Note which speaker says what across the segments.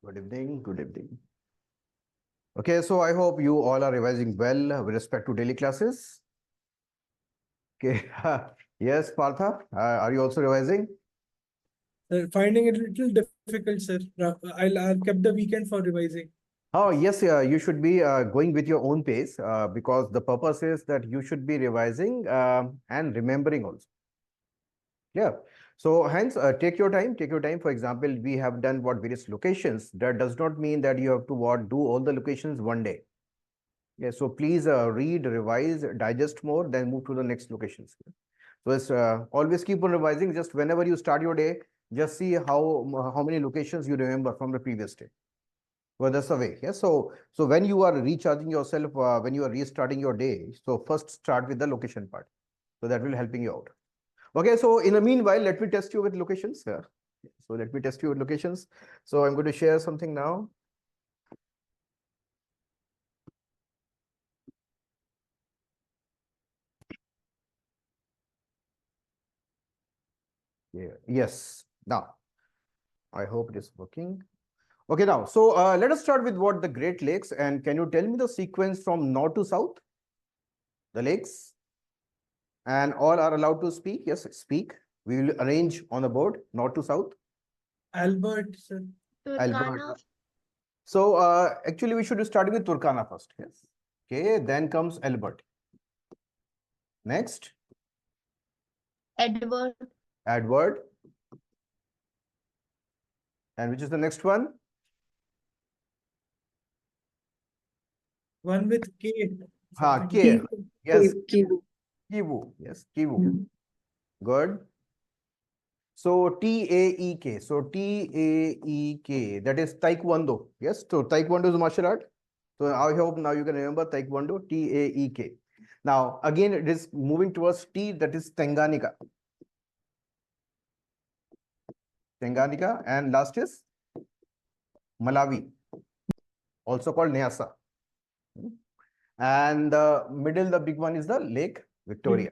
Speaker 1: Good evening. Good evening. Okay, so I hope you all are revising well with respect to daily classes. Okay. Yes, Partha, are you also revising?
Speaker 2: Finding it a little difficult, sir. I've kept the weekend for revising.
Speaker 1: Oh, yes, you should be going with your own pace because the purpose is that you should be revising and remembering also. Yeah. So hence, take your time. Take your time. For example, we have done what various locations. That does not mean that you have to what do all the locations one day. Yeah, so please read, revise, digest more, then move to the next locations. So it's always keep on revising. Just whenever you start your day, just see how many locations you remember from the previous day. Well, that's the way. Yeah. So when you are recharging yourself, when you are restarting your day, so first start with the location part. So that will helping you out. Okay. So in the meanwhile, let me test you with locations. Yeah. So let me test you with locations. So I'm going to share something now. Yeah. Yes. Now, I hope it is working. Okay, now, so let us start with what the Great Lakes, and can you tell me the sequence from north to south? The lakes, and all are allowed to speak. Yes, speak. We will arrange on the board, north to south.
Speaker 2: Albert, sir.
Speaker 1: Albert. So actually, we should start with Turkana first. Yes. Okay, then comes Albert. Next,
Speaker 3: Edward,
Speaker 1: Edward. And which is the next one?
Speaker 2: One with K.
Speaker 1: Ha,
Speaker 2: something.
Speaker 1: K. Yes,
Speaker 4: Kivu.
Speaker 1: Kivu. Yes, Kivu. Good. So TAEK. So TAEK. That is Taekwondo. Yes. So Taekwondo is martial art. So I hope now you can remember Taekwondo. TAEK. Now again it is moving towards T. That is Tanganyika. Tanganyika, and last is Malawi, also called Nyasa. And the middle, the big one is the Lake Victoria.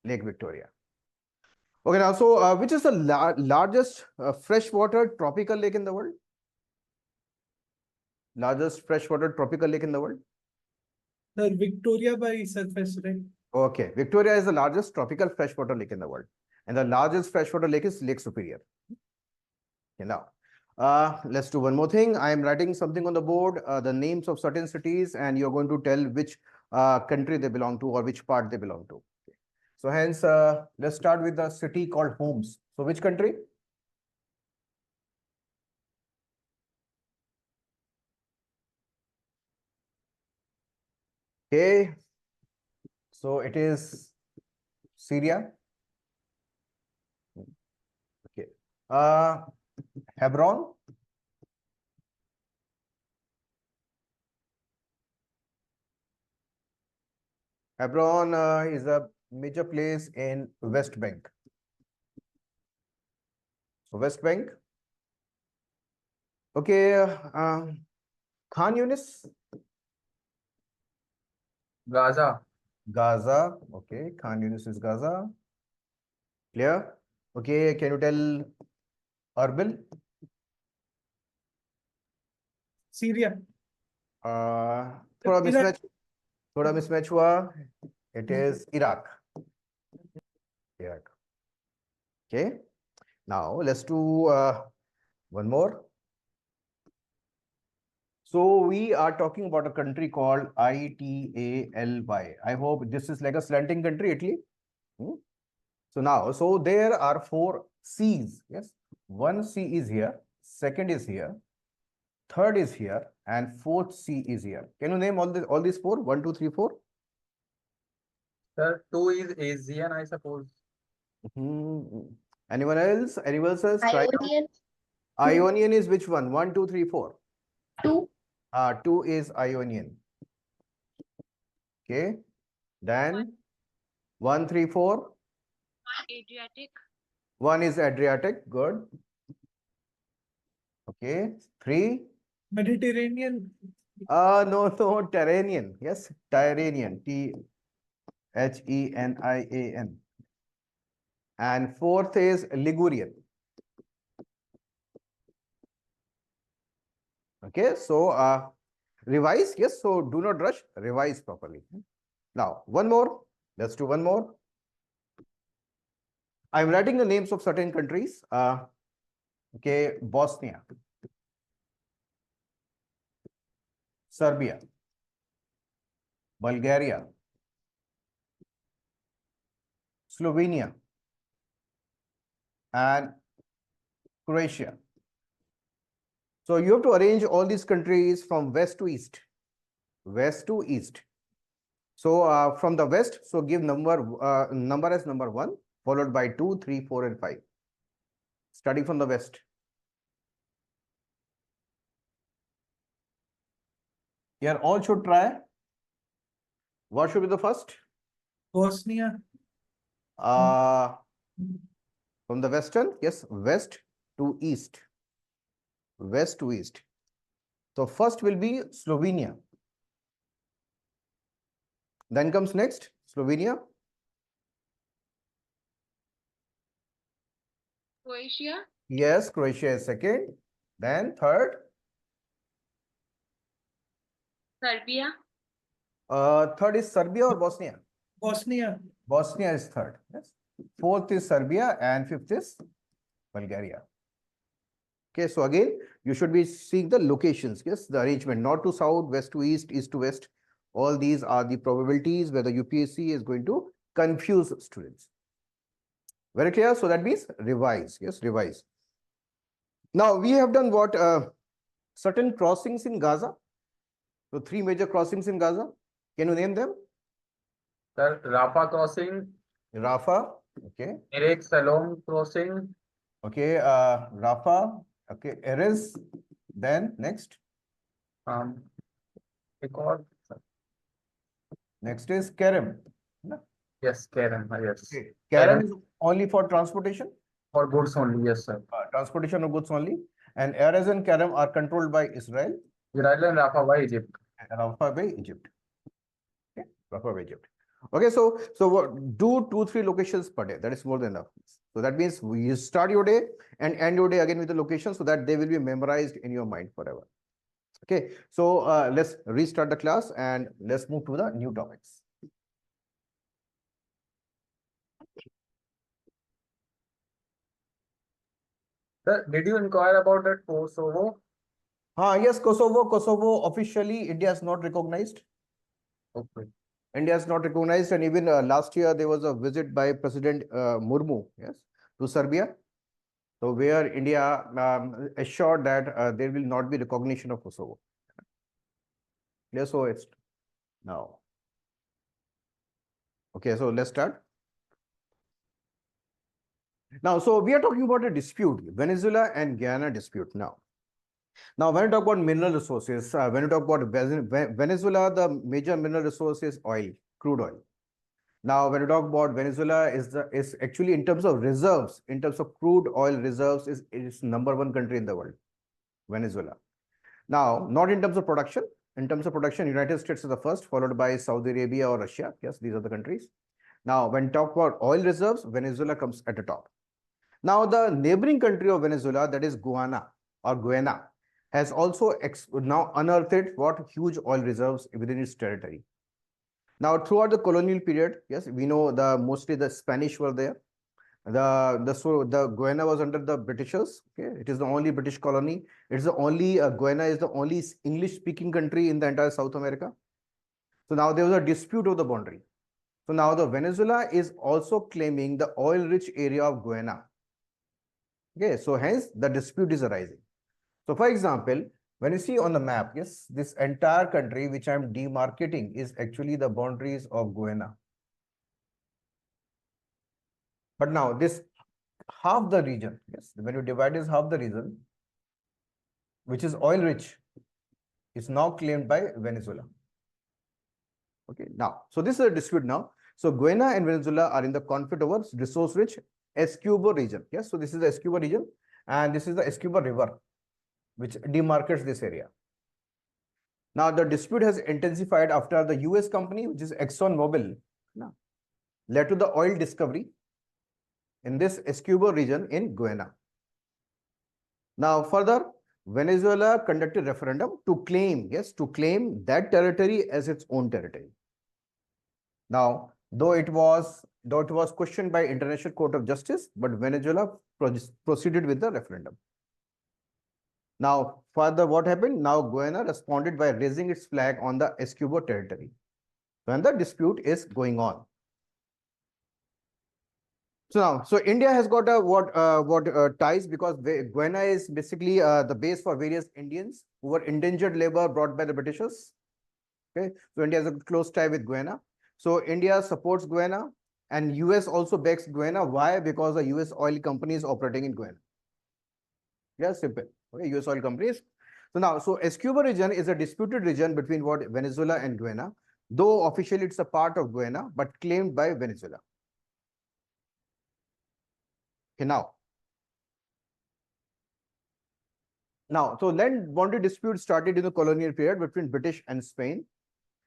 Speaker 1: Lake Victoria. Okay, now so which is the largest freshwater tropical lake in the world? Largest freshwater tropical lake in the world?
Speaker 2: Sir, Victoria by surface, right?
Speaker 1: Okay, Victoria is the largest tropical freshwater lake in the world, and the largest freshwater lake is Lake Superior. Okay, now let's do one more thing. I am writing something on the board, the names of certain cities, and you're going to tell which country they belong to or which part they belong to. Okay. So hence, let's start with the city called Homs. So which country? Okay, so it is Syria. Okay, Hebron. Hebron is a major place in West Bank. So West Bank. Okay, Khan Yunis.
Speaker 5: Gaza.
Speaker 1: Gaza. Okay, Khan Yunis is Gaza. Clear? Okay, can you tell Erbil?
Speaker 2: Syria.
Speaker 1: थोड़ा mismatch, थोड़ा mismatch हुआ. It is Iraq. Iraq. Okay. Now let's do one more. So we are talking about a country called Italy. I hope this is like a slanting country, Italy. So now, so there are 4 C's. Yes, one C is here, second is here, third is here, and fourth C is here. Can you name all these 4? 1, 2, 3, 4.
Speaker 5: Sir, 2 is Asian, I suppose.
Speaker 1: Anyone else? Anyone else? Try out.
Speaker 3: Ionian,
Speaker 1: Ionian is which one? 1, 2, 3, 4.
Speaker 3: 2,
Speaker 1: 2 is Ionian. Okay. Then 1, 3, 4.
Speaker 3: Adriatic,
Speaker 1: 1 is Adriatic. Good. Okay. 3.
Speaker 2: Mediterranean.
Speaker 1: No, Tyrrhenian. Yes, Tyrrhenian. Therenian. And fourth is Ligurian. Okay, so revise. Yes, so do not rush, revise properly. Now, one more. Let's do one more. I'm writing the names of certain countries. Okay, Bosnia, Serbia, Bulgaria, Slovenia, and Croatia. So you have to arrange all these countries from west to east. West to east. So from the west, so give number as number 1, followed by 2, 3, 4, and 5. Starting from the west. Here all should try. What should be the first?
Speaker 2: Bosnia.
Speaker 1: From the western, yes, west to east. West to east. So first will be Slovenia. Then comes next, Slovenia.
Speaker 3: Croatia,
Speaker 1: Yes, Croatia is second. Then third.
Speaker 3: Serbia,
Speaker 1: Third is Serbia or Bosnia?
Speaker 2: Bosnia.
Speaker 1: Bosnia is third. Yes. Fourth is Serbia and fifth is Bulgaria. Okay, so again, you should be seeing the locations. Yes, the arrangement, north to south, west to east, east to west. All these are the probabilities where the UPSC is going to confuse students. Very clear? So that means revise. Yes, revise. Now we have done what? Certain crossings in Gaza. So 3 major crossings in Gaza. Can you name them?
Speaker 5: Sir, Rafah crossing,
Speaker 1: Rafah. Okay.
Speaker 5: Erek Salom crossing,
Speaker 1: Okay. Rafah. Okay. Erez. Then next.
Speaker 5: एक और,
Speaker 1: Next is Kerem.
Speaker 5: yes, Karen, yes.
Speaker 1: Okay. Kerem is only for transportation.
Speaker 5: For goods only, yes, sir.
Speaker 1: Transportation of goods only. And Erez and Kerem are controlled by Israel.
Speaker 5: Israel and Rafah by Egypt.
Speaker 1: And Rafah by Egypt. Okay. Rafah by Egypt. Okay. So what, do 2-3 locations per day. That is more than enough. So that means you start your day and end your day again with the location so that they will be memorized in your mind forever. Okay. So let's restart the class and let's move to the new topics.
Speaker 5: Sir, did you inquire about that Kosovo?
Speaker 1: Yes, Kosovo. Kosovo officially India is not recognized.
Speaker 5: Okay.
Speaker 1: India is not recognized, and even last year there was a visit by President Murmu, yes, to Serbia. So where India assured that there will not be recognition of Kosovo. Yes, so it's now. Okay, so let's start. Now, so we are talking about a dispute, Venezuela and Guyana dispute now. Now, when you talk about mineral resources, when you talk about Venezuela, the major mineral resource is oil, crude oil. Now, when you talk about Venezuela, is actually in terms of reserves, in terms of crude oil reserves, is number 1 country in the world, Venezuela. Now, not in terms of production. In terms of production, United States is the first, followed by Saudi Arabia or Russia. Yes, these are the countries. Now, when talk about oil reserves, Venezuela comes at the top. Now, the neighboring country of Venezuela, that is Guyana, has also now unearthed what huge oil reserves within its territory. Now, throughout the colonial period, yes, we know mostly the Spanish were there. The Guyana was under the Britishers. Okay, it is the only British colony. It's the only Guyana is the only English-speaking country in the entire South America. So now there was a dispute of the boundary. So now the Venezuela is also claiming the oil-rich area of Guyana. Okay, so hence the dispute is arising. So for example, when you see on the map, yes, this entire country which I'm demarcating is actually the boundaries of Guyana. But now this half the region, yes, when you divide this half the region, which is oil rich, is now claimed by Venezuela. Okay, now, so this is a dispute now. So Guyana and Venezuela are in the conflict over resource rich Escobar region. Yes, so this is the Escobar region and this is the Escobar River, which demarcates this area. Now, the dispute has intensified after the US company, which is ExxonMobil, led to the oil discovery in this Escobar region in Guyana. Now, further, Venezuela conducted referendum to claim, yes, to claim that territory as its own territory. Now, though it was questioned by International Court of Justice, but Venezuela proceeded with the referendum. Now, further, what happened? Now, Guyana responded by raising its flag on the Essequibo territory when the dispute is going on. So India has got a what ties, because Guyana is basically the base for various Indians who were indentured labor brought by the Britishers. Okay, so India has a close tie with Guyana. So India supports Guyana, and US also backs Guyana. Why? Because the US oil company is operating in Guyana. Yeah, simple. Okay, US oil companies. So Essequibo region is a disputed region between what Venezuela and Guyana, though officially it's a part of Guyana, but claimed by Venezuela. Okay, so land boundary dispute started in the colonial period between British and Spain.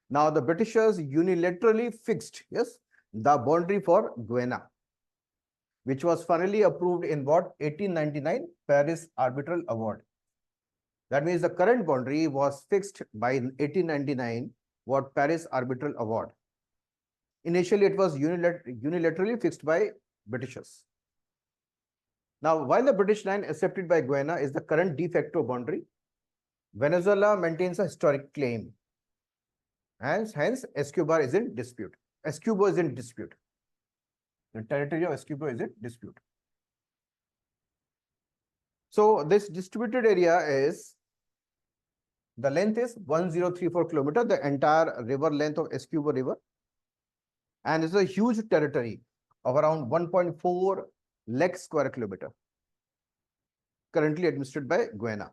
Speaker 1: Now the Britishers unilaterally fixed, yes, the boundary for Guyana, which was finally approved in what 1899 Paris Arbitral Award. That means the current boundary was fixed by 1899 what Paris Arbitral Award. Initially, it was unilaterally fixed by Britishers. Now, while the British line accepted by Guyana is the current de facto boundary, Venezuela maintains a historic claim. Hence, Escobar is in dispute. Essequibo is in dispute. The territory of Essequibo is in dispute. So this distributed area is, the length is 1034 kilometers, the entire river length of Essequibo River. And it's a huge territory of around 1.4 lakh square kilometer, currently administered by Guyana.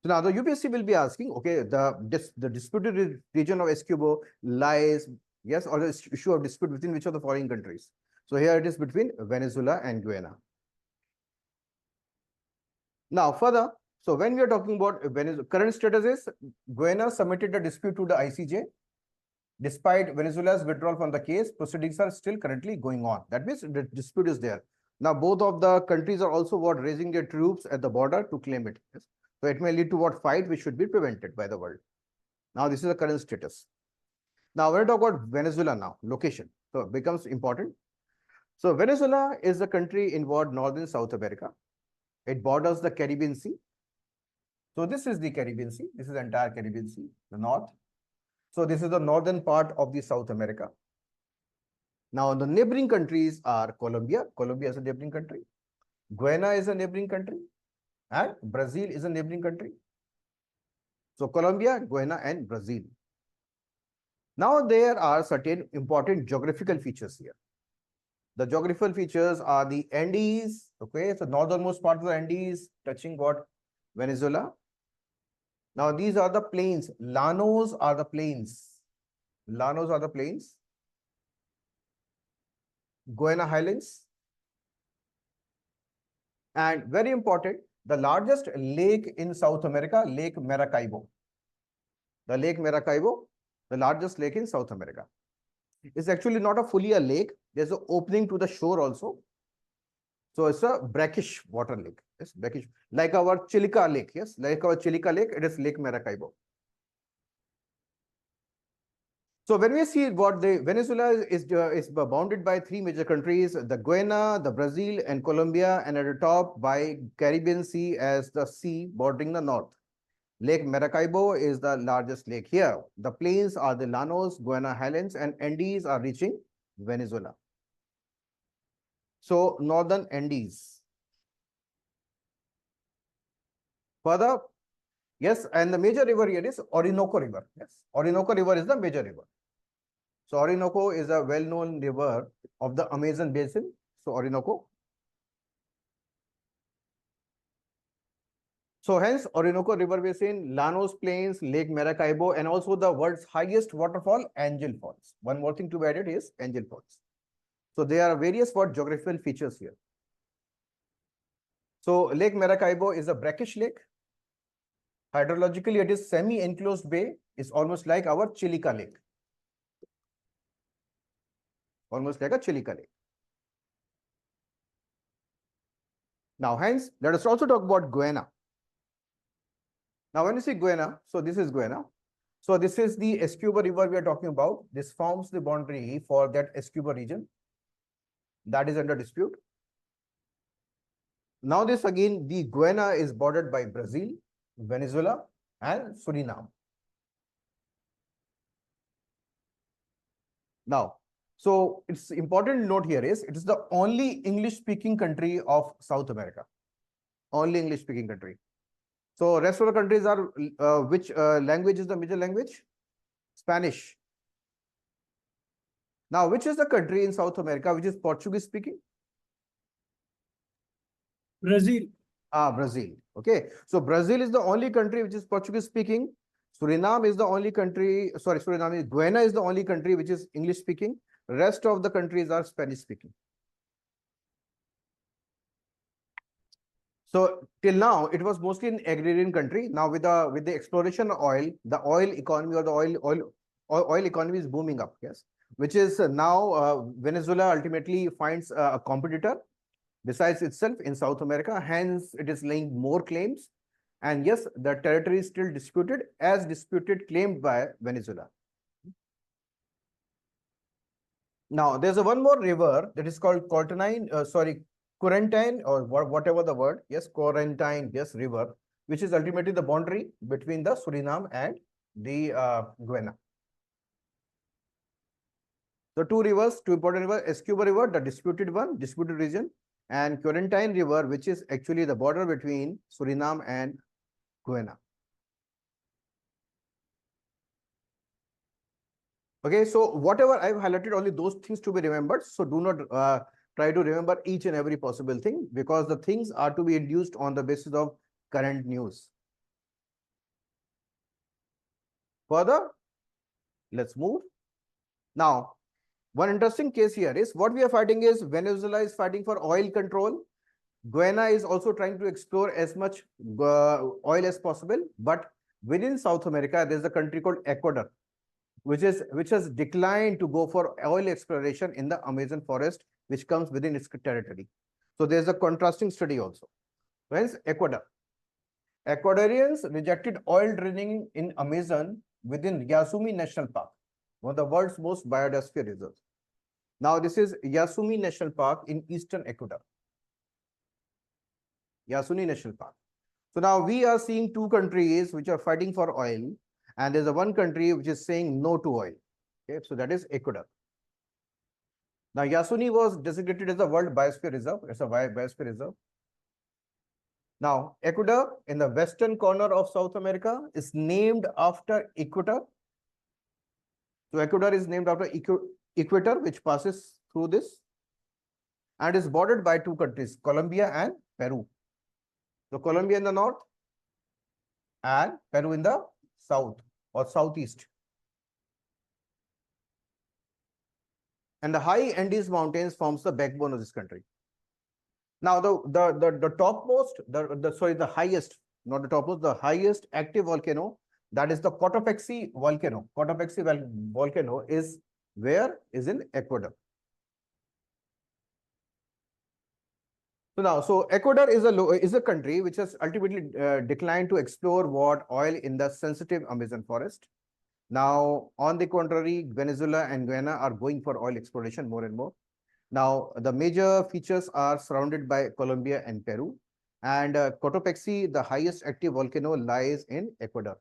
Speaker 1: So now the UPSC will be asking, okay, the disputed region of Essequibo lies, yes, or the issue of dispute between which of the following countries? So here it is between Venezuela and Guyana. Now further, so when we are talking about Venezuela, current status is Guyana submitted a dispute to the ICJ. Despite Venezuela's withdrawal from the case, proceedings are still currently going on. That means the dispute is there. Now both of the countries are also raising their troops at the border to claim it. Yes? So it may lead to fight which should be prevented by the world. Now this is the current status. Now when I talk about Venezuela now, location, so it becomes important. So Venezuela is a country in northern South America. It borders the Caribbean Sea. So this is the Caribbean Sea. This is the entire Caribbean Sea, the north. So this is the northern part of the South America. Now the neighboring countries are Colombia. Colombia is a neighboring country. Guyana is a neighboring country. And Brazil is a neighboring country. So Colombia, Guyana, and Brazil. Now there are certain important geographical features here. The geographical features are the Andes. Okay, so northernmost part of the Andes touching what? Venezuela. Now these are the plains. Llanos are the plains. Llanos are the plains. Guyana Highlands. And very important, the largest lake in South America, Lake Maracaibo. The Lake Maracaibo, the largest lake in South America. It's actually not fully a lake. There's an opening to the shore also. So it's a brackish water lake. Yes, brackish, like our Chilica Lake. Yes, like our Chilica Lake, it is Lake Maracaibo. So when we see what the Venezuela is bounded by three major countries, the Guyana, the Brazil, and Colombia, and at the top by Caribbean Sea as the sea bordering the north. Lake Maracaibo is the largest lake here. The plains are the Llanos, Guyana Highlands, and Andes are reaching Venezuela. So northern Andes. Further, yes, and the major river here is Orinoco River. Yes, Orinoco River is the major river. So Orinoco is a well-known river of the Amazon basin. So Orinoco. So hence Orinoco River Basin, Llanos Plains, Lake Maracaibo, and also the world's highest waterfall, Angel Falls. One more thing to be added is Angel Falls. So there are various geographical features here. So Lake Maracaibo is a brackish lake. Hydrologically, it is semi-enclosed bay. It's almost like our Chilica Lake. Almost like a Chilica Lake. Now, hence, let us also talk about Guyana. Now, when you see Guyana, so this is Guyana. So this is the Escobar River we are talking about. This forms the boundary for that Escobar region. That is under dispute. Now, this again, the Guyana is bordered by Brazil, Venezuela, and Suriname. Now, so it's important note here is it is the only English-speaking country of South America. Only English-speaking country. So rest of the countries are which language is the major language? Spanish. Now, which is the country in South America which is Portuguese speaking?
Speaker 2: Brazil.
Speaker 1: Brazil. Okay. So Brazil is the only country which is Portuguese speaking. Suriname is the only country, sorry, Suriname, Guyana is the only country which is English speaking. Rest of the countries are Spanish speaking. So till now, it was mostly an agrarian country. Now with the exploration of oil, the oil economy or the oil economy is booming up. Yes, which is now Venezuela ultimately finds a competitor besides itself in South America. Hence, it is laying more claims. And yes, the territory is still disputed, as disputed claimed by Venezuela. Now, there's one more river that is called Quarantine or whatever the word. Yes, Quarantine, yes, river, which is ultimately the boundary between the Suriname and the Guyana. So two rivers, two important rivers, Escobar River, the disputed one, disputed region, and Quarantine River, which is actually the border between Suriname and Guyana. Okay, so whatever I've highlighted, only those things to be remembered. So do not try to remember each and every possible thing, because the things are to be induced on the basis of current news. Further, let's move. Now, one interesting case here is what we are fighting is Venezuela is fighting for oil control. Guyana is also trying to explore as much oil as possible. But within South America, there's a country called Ecuador, which has declined to go for oil exploration in the Amazon forest, which comes within its territory. So there's a contrasting study also. Hence, Ecuador. Ecuadorians rejected oil drilling in Amazon within Yasumi National Park, one of the world's most biodiversity reserves. Now, this is Yasumi National Park in eastern Ecuador. Yasuni National Park. So now we are seeing two countries which are fighting for oil, and there's a one country which is saying no to oil. Okay, so that is Ecuador. Now, Yasuni was designated as a World Biosphere Reserve. It's a biosphere reserve. Now, Ecuador in the western corner of South America is named after Equator. So Ecuador is named after Equator, which passes through this, and is bordered by two countries, Colombia and Peru. So Colombia in the north and Peru in the south or southeast. And the high Andes Mountains forms the backbone of this country. Now, the topmost, the highest, not the topmost, the highest active volcano, that is the Cotopaxi volcano. Cotopaxi volcano is where? Is in Ecuador. So now, so Ecuador is a country which has ultimately declined to explore what oil in the sensitive Amazon forest. Now, on the contrary, Venezuela and Guyana are going for oil exploration more and more. Now, the major features are surrounded by Colombia and Peru, and Cotopaxi, the highest active volcano, lies in Ecuador.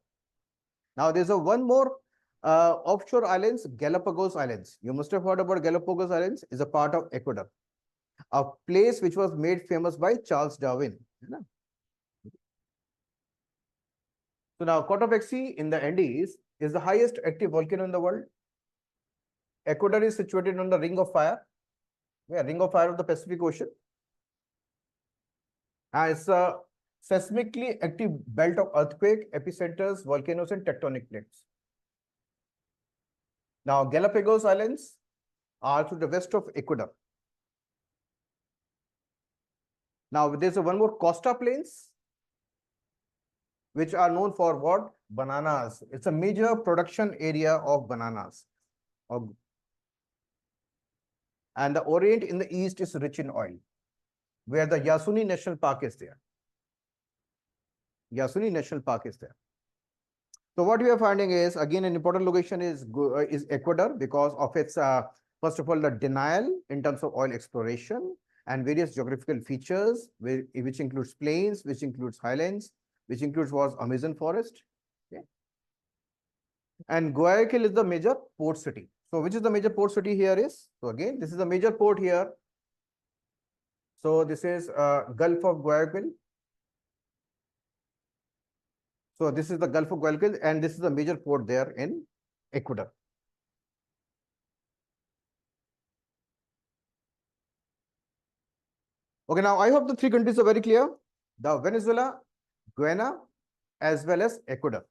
Speaker 1: Now, there's one more offshore islands, Galapagos Islands. You must have heard about Galapagos Islands, is a part of Ecuador, a place which was made famous by Charles Darwin. So now, Cotopaxi in the Andes is the highest active volcano in the world. Ecuador is situated on the Ring of Fire. Yeah, Ring of Fire of the Pacific Ocean. And it's a seismically active belt of earthquake, epicenters, volcanoes, and tectonic plates. Now, Galapagos Islands are to the west of Ecuador. Now, there's one more Costa Plains, which are known for what? Bananas. It's a major production area of bananas. And the Orient in the east is rich in oil. where the Yasuni National Park is there. Yasuni National Park is there. So what we are finding is, again, an important location is Ecuador because of its, first of all, the denial in terms of oil exploration and various geographical features, which includes plains, which includes highlands, which includes was Amazon forest. Okay. And Guayaquil is the major port city. So which is the major port city here is? So again, this is the major port here. So this is Gulf of Guayaquil. So this is the Gulf of Guayaquil, and this is the major port there in Ecuador. Okay, now I hope the three countries are very clear. The Venezuela, Guyana, as well as Ecuador.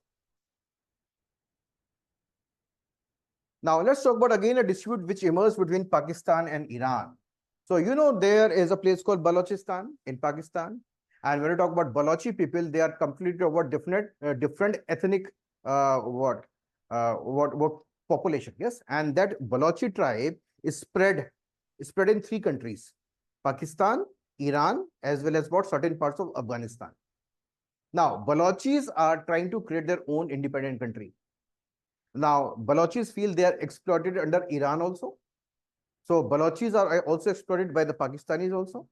Speaker 1: Now let's talk about again a dispute which emerged between Pakistan and Iran. So you know there is a place called Balochistan in Pakistan. And when you talk about Balochi people, they are completely about different ethnic what population, yes. And that Balochi tribe is spread in three countries: Pakistan, Iran, as well as what certain parts of Afghanistan. Now Balochis are trying to create their own independent country. Now Balochis feel they are exploited under Iran also. So Balochis are also exploited by the Pakistanis also.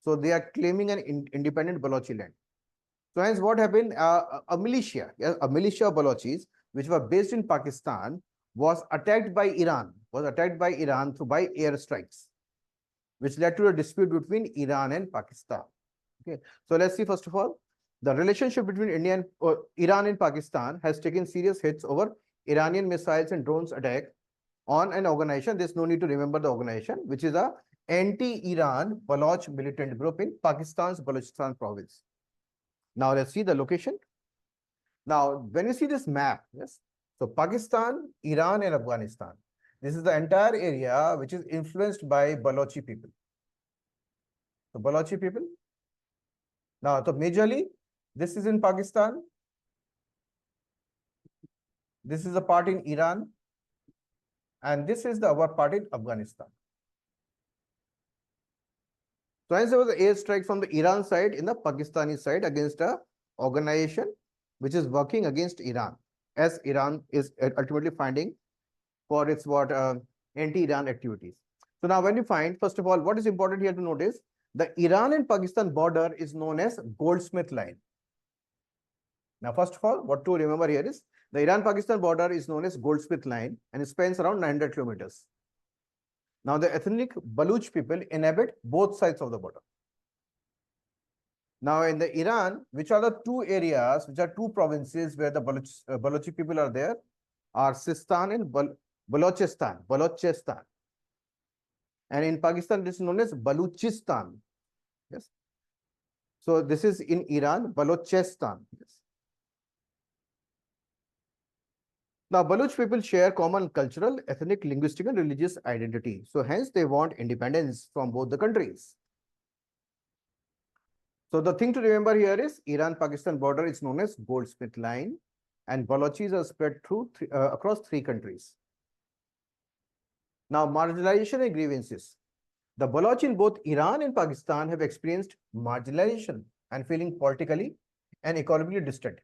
Speaker 1: So they are claiming an independent Balochi land. So hence what happened, a militia of Balochis, which were based in Pakistan, was attacked by Iran through by airstrikes, which led to a dispute between Iran and Pakistan. Okay, so let's see, first of all, the relationship between Iran and Pakistan has taken serious hits over Iranian missiles and drones attack on an organization. There's no need to remember the organization, which is a anti-Iran Baloch militant group in Pakistan's Balochistan province. Now let's see the location. Now, when you see this map, yes, so Pakistan, Iran, and Afghanistan, this is the entire area which is influenced by Balochi people. So Balochi people. Now, so majorly, this is in Pakistan. This is a part in Iran. And this is the other part in Afghanistan. So hence there was an airstrike from the Iran side in the Pakistani side against a organization which is working against Iran, as Iran is ultimately finding for its anti-Iran activities. So now when you find, first of all, what is important here to notice, the Iran and Pakistan border is known as Goldsmith Line. Now, first of all, what to remember here is the Iran-Pakistan border is known as Goldsmith Line and it spans around 900 kilometers. Now, the ethnic Baluch people inhabit both sides of the border. Now, in the Iran, which are the two areas, which are two provinces where the Balochi people are there, are Sistan and Balochistan. And in Pakistan, this is known as Baluchistan. Yes. So this is in Iran, Balochistan. Yes. Now, Baloch people share common cultural, ethnic, linguistic, and religious identity. So hence they want independence from both the countries. So the thing to remember here is Iran-Pakistan border is known as Goldsmith Line, and Balochis are spread through across three countries. Now, marginalization and grievances. The Baloch in both Iran and Pakistan have experienced marginalization and feeling politically and economically distant.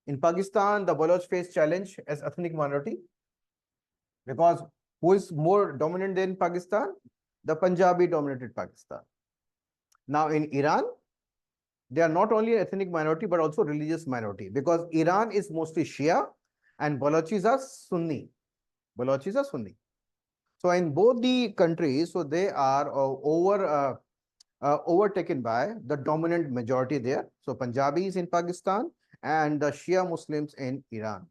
Speaker 1: In Pakistan, the Baloch face challenge as ethnic minority because who is more dominant than Pakistan? The Punjabi dominated Pakistan. Now in Iran, they are not only an ethnic minority but also religious minority because Iran is mostly Shia and Balochis are Sunni. Balochis are Sunni. So in both the countries, so they are overtaken by the dominant majority there. So Punjabis in Pakistan and the Shia Muslims in Iran.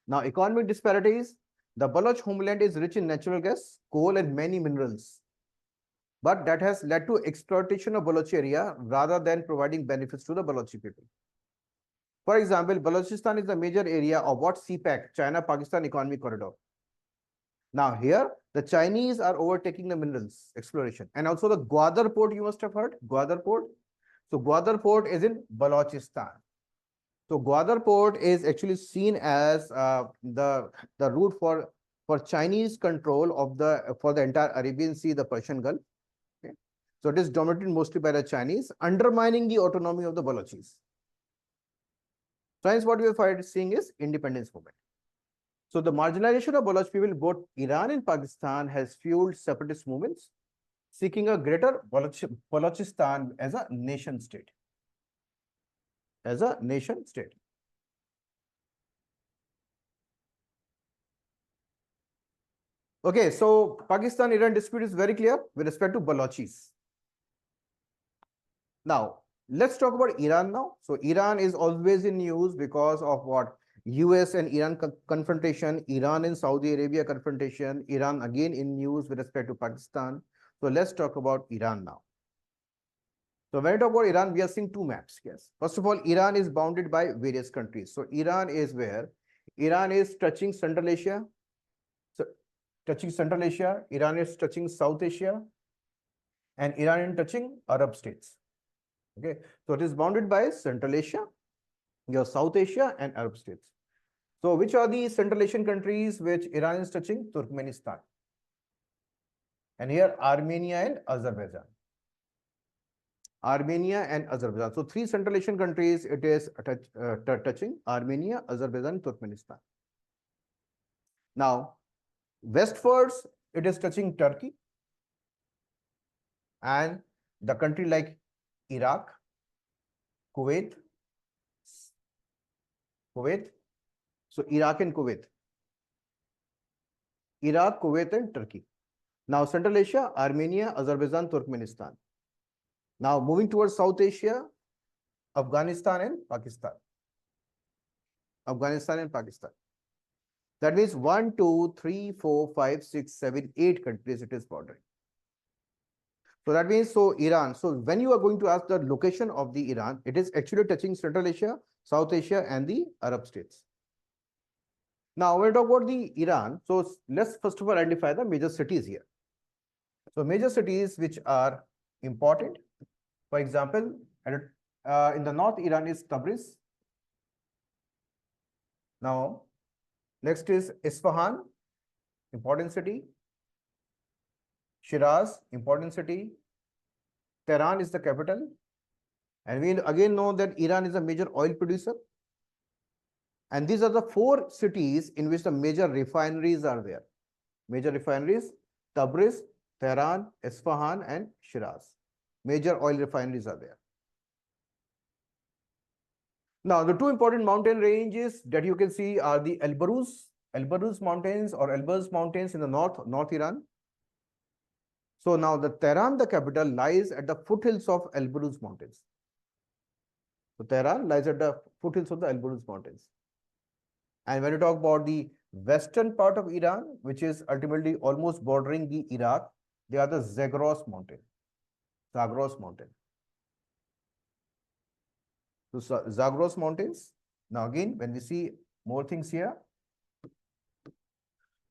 Speaker 1: Now, economic disparities. The Baloch homeland is rich in natural gas, coal, and many minerals. But that has led to exploitation of Baloch area rather than providing benefits to the Balochi people. For example, Balochistan is the major area of what CPEC, China-Pakistan Economic Corridor. Now here, the Chinese are overtaking the minerals exploration. And also the Gwadar port, you must have heard, Gwadar port. So Gwadar port is in Balochistan. So Gwadar port is actually seen as the route for Chinese control of for the entire Arabian Sea, the Persian Gulf. Okay. So it is dominated mostly by the Chinese, undermining the autonomy of the Balochis. So hence what we are seeing is independence movement. So the marginalization of Baloch people, both Iran and Pakistan, has fueled separatist movements, seeking a greater Balochistan as a nation state. As a nation state. Okay, so Pakistan-Iran dispute is very clear with respect to Balochis. Now, let's talk about Iran now. So Iran is always in news because of what? US and Iran confrontation, Iran and Saudi Arabia confrontation, Iran again in news with respect to Pakistan. So let's talk about Iran now. So when we talk about Iran, we are seeing two maps. Yes. First of all, Iran is bounded by various countries. So Iran is where? Iran is touching Central Asia. So touching Central Asia, Iran is touching South Asia, and Iran is touching Arab states. Okay. So it is bounded by Central Asia, your South Asia, and Arab states. So which are the Central Asian countries which Iran is touching? Turkmenistan. And here Armenia and Azerbaijan. Armenia and Azerbaijan. So three Central Asian countries it is touching: Armenia, Azerbaijan, Turkmenistan. Now, westwards it is touching Turkey and the country like Iraq, Kuwait. So Iraq and Kuwait. Iraq, Kuwait and Turkey. Now Central Asia, Armenia, Azerbaijan, Turkmenistan. Now moving towards South Asia, Afghanistan and Pakistan. Afghanistan and Pakistan. That means 1, 2, 3, 4, 5, 6, 7, 8 countries it is bordering. So that means, so Iran. So when you are going to ask the location of the Iran, it is actually touching Central Asia, South Asia and the Arab states. Now when we talk about the Iran, so let's first of all identify the major cities here. So major cities which are important, for example, in the north Iran is Tabriz. Now next is Isfahan, important city. Shiraz, important city. Tehran is the capital. And we again know that Iran is a major oil producer. And these are the 4 cities in which the major refineries are there. Major refineries: Tabriz, Tehran, Isfahan, and Shiraz. Major oil refineries are there. Now, the 2 important mountain ranges that you can see are the Elburuz mountains or Elburz mountains in the North Iran. So now the Tehran, the capital, lies at the foothills of Elburuz mountains. So Tehran lies at the foothills of the Elburuz mountains. And when you talk about the western part of Iran, which is ultimately almost bordering the Iraq, they are the Zagros mountain. Zagros mountain. So Zagros mountains. Now again, when we see more things here.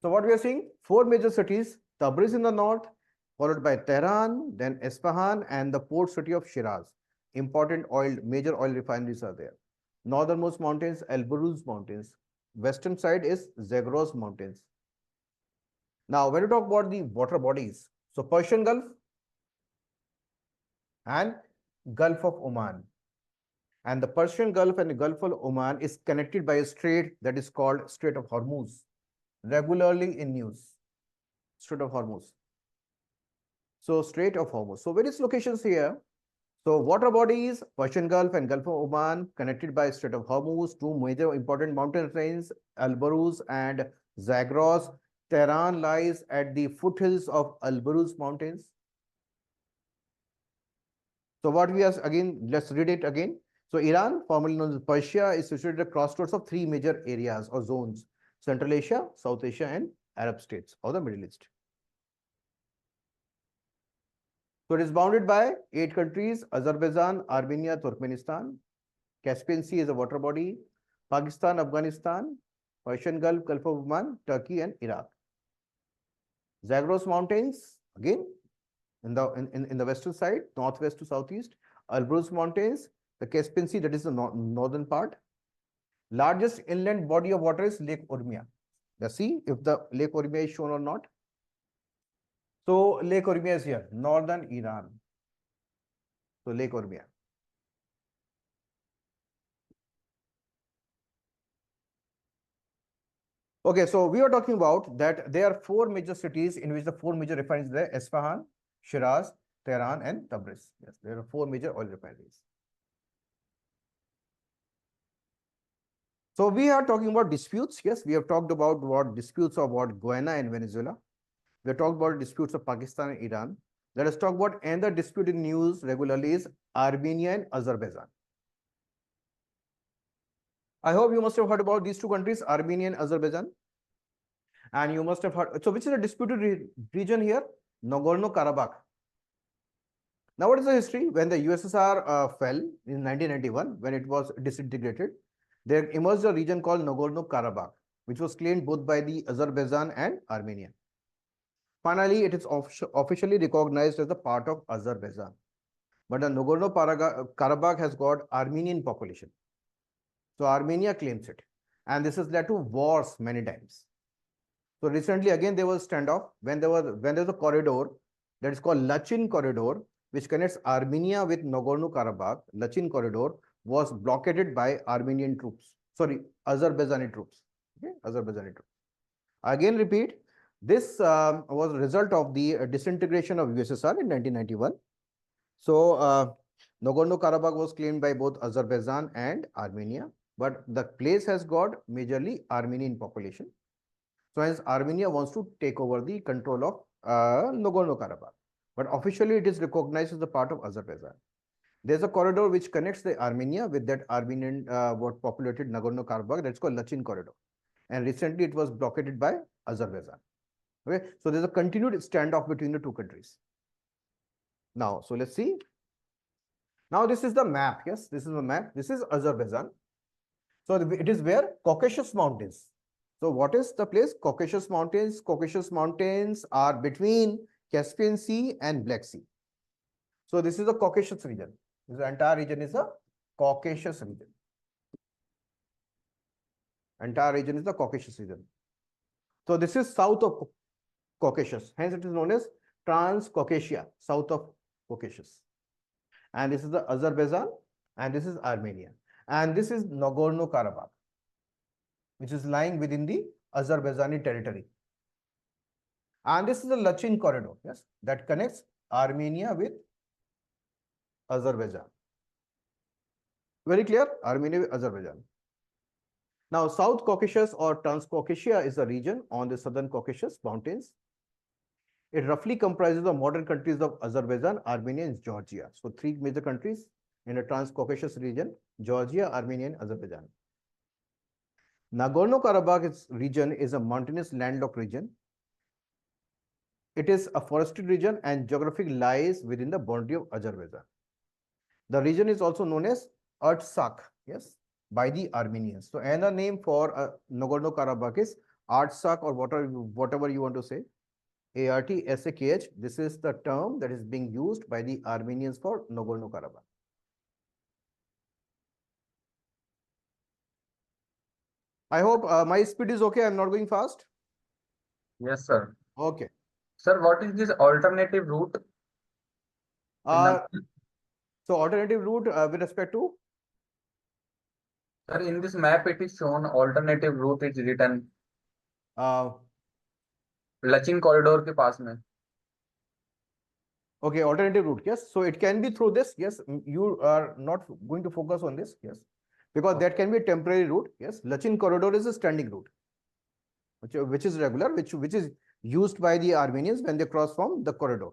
Speaker 1: So what we are seeing, 4 major cities: Tabriz in the north, followed by Tehran, then Isfahan, and the port city of Shiraz. Important major oil refineries are there. Northernmost mountains, Elburuz mountains. Western side is Zagros mountains. Now, when you talk about the water bodies, so Persian Gulf and Gulf of Oman. And the Persian Gulf and the Gulf of Oman is connected by a strait that is called Strait of Hormuz. Regularly in news, Strait of Hormuz. So Strait of Hormuz. So various locations here. So water bodies, Persian Gulf and Gulf of Oman, connected by Strait of Hormuz, 2 major important mountain ranges, Elburuz and Zagros. Tehran lies at the foothills of Elburuz mountains. So what we are, again, let's read it again. So Iran, formerly known as Persia, is situated at the crossroads of 3 major areas or zones: Central Asia, South Asia, and Arab states or the Middle East. So it is bounded by 8 countries: Azerbaijan, Armenia, Turkmenistan. Caspian Sea is a water body: Pakistan, Afghanistan, Persian Gulf, Gulf of Oman, Turkey, and Iraq. Zagros Mountains, again, in the western side, northwest to southeast. Elburuz Mountains, the Caspian Sea, that is the northern part. Largest inland body of water is Lake Urmia. Let's see if the Lake Urmia is shown or not. So Lake Urmia is here, northern Iran. So Lake Urmia. Okay, so we are talking about that there are four major cities in which the four major refineries are there: Isfahan, Shiraz, Tehran, and Tabriz. Yes, there are four major oil refineries. So we are talking about disputes. Yes, we have talked about what disputes about Guyana and Venezuela. We have talked about disputes of Pakistan and Iran. Let us talk about another dispute in news regularly is Armenia and Azerbaijan. I hope you must have heard about these two countries, Armenia and Azerbaijan. And you must have heard, so which is a disputed region here? Nagorno-Karabakh. Now, what is the history? When the USSR fell in 1991, when it was disintegrated, there emerged a region called Nagorno-Karabakh, which was claimed both by the Azerbaijan and Armenia. Finally, it is officially recognized as a part of Azerbaijan. But the Nagorno-Karabakh has got Armenian population. So Armenia claims it. And this has led to wars many times. So recently, again, there was standoff when there was a corridor that is called Lachin Corridor, which connects Armenia with Nagorno-Karabakh. Lachin Corridor was blockaded by Armenian troops. Sorry, Azerbaijani troops. Okay, Azerbaijani troops. Again, repeat. This was a result of the disintegration of USSR in 1991. So Nagorno-Karabakh was claimed by both Azerbaijan and Armenia, but the place has got majorly Armenian population. So hence Armenia wants to take over the control of Nagorno-Karabakh, but officially it is recognized as a part of Azerbaijan. There's a corridor which connects the Armenia with that Armenian what populated Nagorno-Karabakh, that's called Lachin Corridor. And recently it was blockaded by Azerbaijan. Okay, so there's a continued standoff between the two countries. Now, so let's see. Now this is the map. Yes, this is the map. This is Azerbaijan. So it is where Caucasus Mountains. So what is the place? Caucasus Mountains. Caucasus Mountains are between Caspian Sea and Black Sea. So this is the Caucasus region. This entire region is the Caucasus region. Entire region is the Caucasus region. So this is south of Caucasus. Hence it is known as Transcaucasia, south of Caucasus. And this is the Azerbaijan, and this is Armenia. And this is Nagorno-Karabakh, which is lying within the Azerbaijani territory. And this is the Lachin Corridor, yes, that connects Armenia with Azerbaijan. Very clear? Armenia with Azerbaijan. Now, South Caucasus or Transcaucasia is a region on the southern Caucasus Mountains. It roughly comprises the modern countries of Azerbaijan, Armenia, and Georgia. So, three major countries in the Transcaucasus region: Georgia, Armenia, and Azerbaijan. Nagorno-Karabakh region is a mountainous landlocked region. It is a forested region and geographically lies within the boundary of Azerbaijan. The region is also known as Artsakh, yes, by the Armenians. So another name for Nagorno-Karabakh is Artsakh, or whatever you want to say, Artsakh. This is the term that is being used by the Armenians for Nagorno-Karabakh. I hope my speed is okay. I'm not going fast.
Speaker 5: Yes, sir.
Speaker 1: Okay.
Speaker 5: Sir, what is this alternative route?
Speaker 1: So alternative route with respect to?
Speaker 5: Sir, in this map, it is shown alternative route is written. Lachin corridor के पास में.
Speaker 1: Okay, alternative route. Yes. So it can be through this. Yes. You are not going to focus on this. Yes. Because that can be a temporary route. Yes. Lachin corridor is a standing route, which is regular, which is used by the Armenians when they cross from the corridor.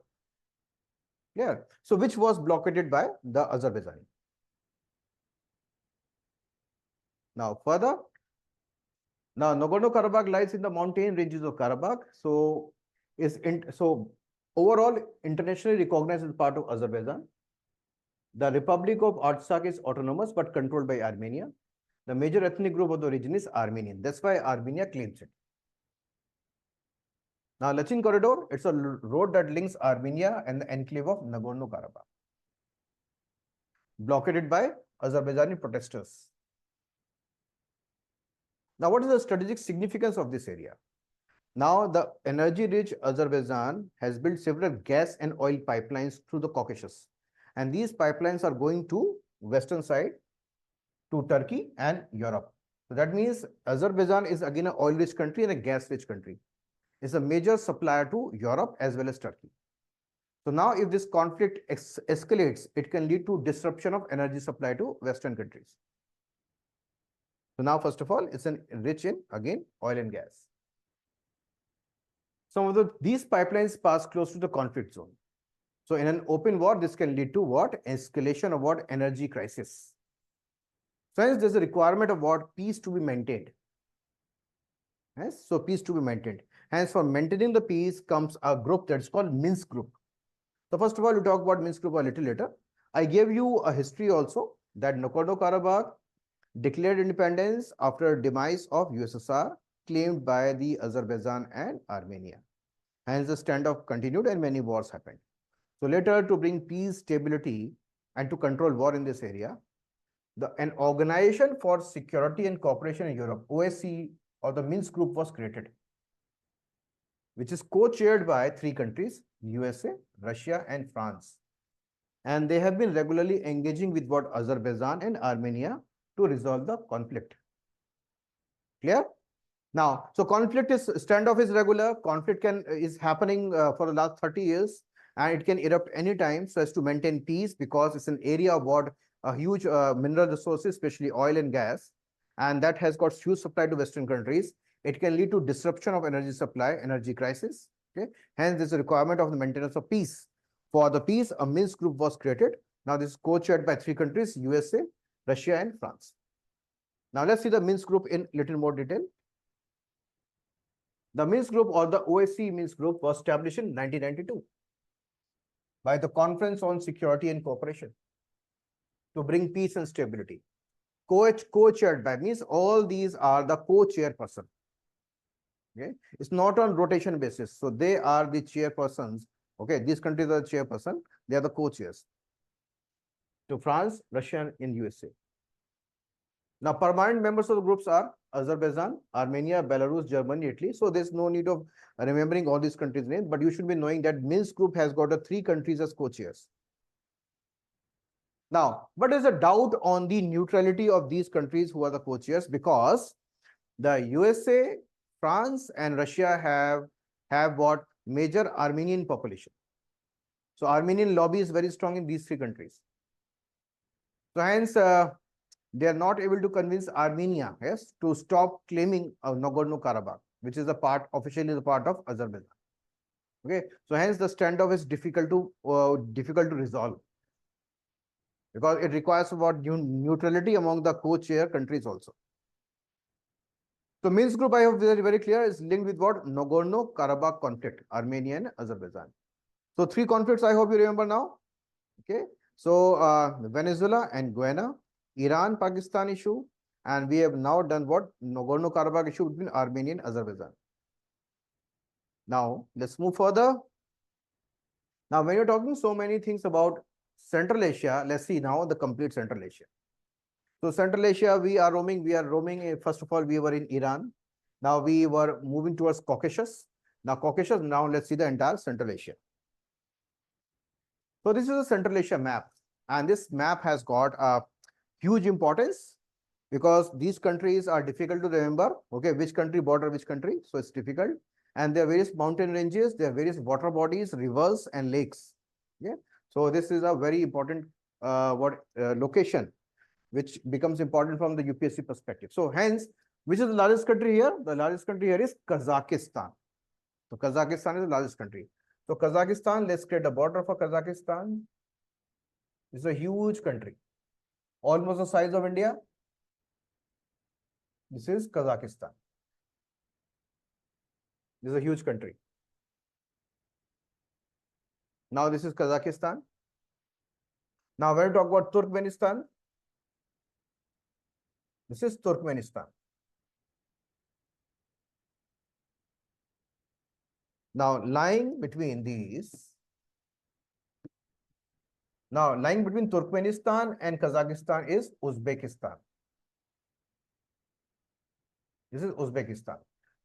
Speaker 1: Yeah. So which was blockaded by the Azerbaijani. Now further. Now Nagorno-Karabakh lies in the mountain ranges of Karabakh. So overall internationally recognized as part of Azerbaijan. The Republic of Artsakh is autonomous but controlled by Armenia. The major ethnic group of the region is Armenian. That's why Armenia claims it. Now, Lachin Corridor, it's a road that links Armenia and the enclave of Nagorno-Karabakh, blockaded by Azerbaijani protesters. Now, what is the strategic significance of this area? Now, the energy-rich Azerbaijan has built several gas and oil pipelines through the Caucasus, And these pipelines are going to western side, to Turkey and Europe. So that means Azerbaijan is again an oil-rich country and a gas-rich country. It's a major supplier to Europe as well as Turkey. So now if this conflict escalates, it can lead to disruption of energy supply to Western countries. So now, first of all, it's rich in, again, oil and gas. Some of these pipelines pass close to the conflict zone. So in an open war, this can lead to what? Escalation of what? Energy crisis. So hence there's a requirement of what? Peace to be maintained. Yes, so peace to be maintained. Hence, for maintaining the peace comes a group that's called Minsk Group. So first of all, we'll talk about Minsk Group a little later. I gave you a history also that Nagorno-Karabakh declared independence after demise of USSR claimed by the Azerbaijan and Armenia. Hence, the standoff continued and many wars happened. So later, to bring peace, stability, and to control war in this area, an Organization for Security and Cooperation in Europe, OSCE, or the Minsk Group, was created, which is co-chaired by 3 countries, USA, Russia, and France. And they have been regularly engaging with what? Azerbaijan and Armenia to resolve the conflict. Clear? Now, so standoff is regular. Conflict is happening for the last 30 years, and it can erupt anytime so as to maintain peace, because it's an area of what? A huge mineral resources, especially oil and gas, and that has got huge supply to Western countries. It can lead to disruption of energy supply, energy crisis. Okay, hence there's a requirement of the maintenance of peace. For the peace, a Minsk Group was created. Now this is co-chaired by 3 countries: USA, Russia, and France. Now let's see the Minsk Group in little more detail. The Minsk Group, or the OSCE Minsk Group, was established in 1992 by the Conference on Security and Cooperation to bring peace and stability. Co-chaired by, means all these are the co-chairperson. Okay, it's not on rotation basis. So they are the chairpersons. Okay, these countries are the chairperson. They are the co-chairs. To France, Russia, and USA. Now, permanent members of the groups are Azerbaijan, Armenia, Belarus, Germany, Italy. So there's no need of remembering all these countries' names, but you should be knowing that Minsk Group has got 3 countries as co-chairs. Now, but there's a doubt on the neutrality of these countries who are the co-chairs, because the USA, France, and Russia have what? Major Armenian population. So Armenian lobby is very strong in these 3 countries. So hence, they are not able to convince Armenia, yes, to stop claiming Nagorno-Karabakh, which is officially the part of Azerbaijan. Okay, so hence the standoff is difficult to resolve, because it requires what? Neutrality among the co-chair countries also. So Minsk Group, I hope very, very clear, is linked with what? Nagorno-Karabakh conflict, Armenia and Azerbaijan. So 3 conflicts I hope you remember now. Okay, so Venezuela and Guyana, Iran, Pakistan issue, and we have now done what? Nagorno-Karabakh issue between Armenia and Azerbaijan. Now let's move further. Now, when you're talking so many things about Central Asia, let's see now the complete Central Asia. So Central Asia, we are roaming. First of all, we were in Iran. Now we were moving towards Caucasus. Now let's see the entire Central Asia. So this is a Central Asia map, and this map has got a huge importance, because these countries are difficult to remember. Okay, which country border which country? So it's difficult. And there are various mountain ranges, there are various water bodies, rivers, and lakes. Yeah, so this is a very important location, which becomes important from the UPSC perspective. So hence, which is the largest country here? The largest country here is Kazakhstan. So Kazakhstan is the largest country. So Kazakhstan, let's create a border for Kazakhstan. It's a huge country, almost the size of India. This is Kazakhstan. This is a huge country. Now this is Kazakhstan. Now when we talk about Turkmenistan, this is Turkmenistan. Now lying between Turkmenistan and Kazakhstan is Uzbekistan. This is Uzbekistan.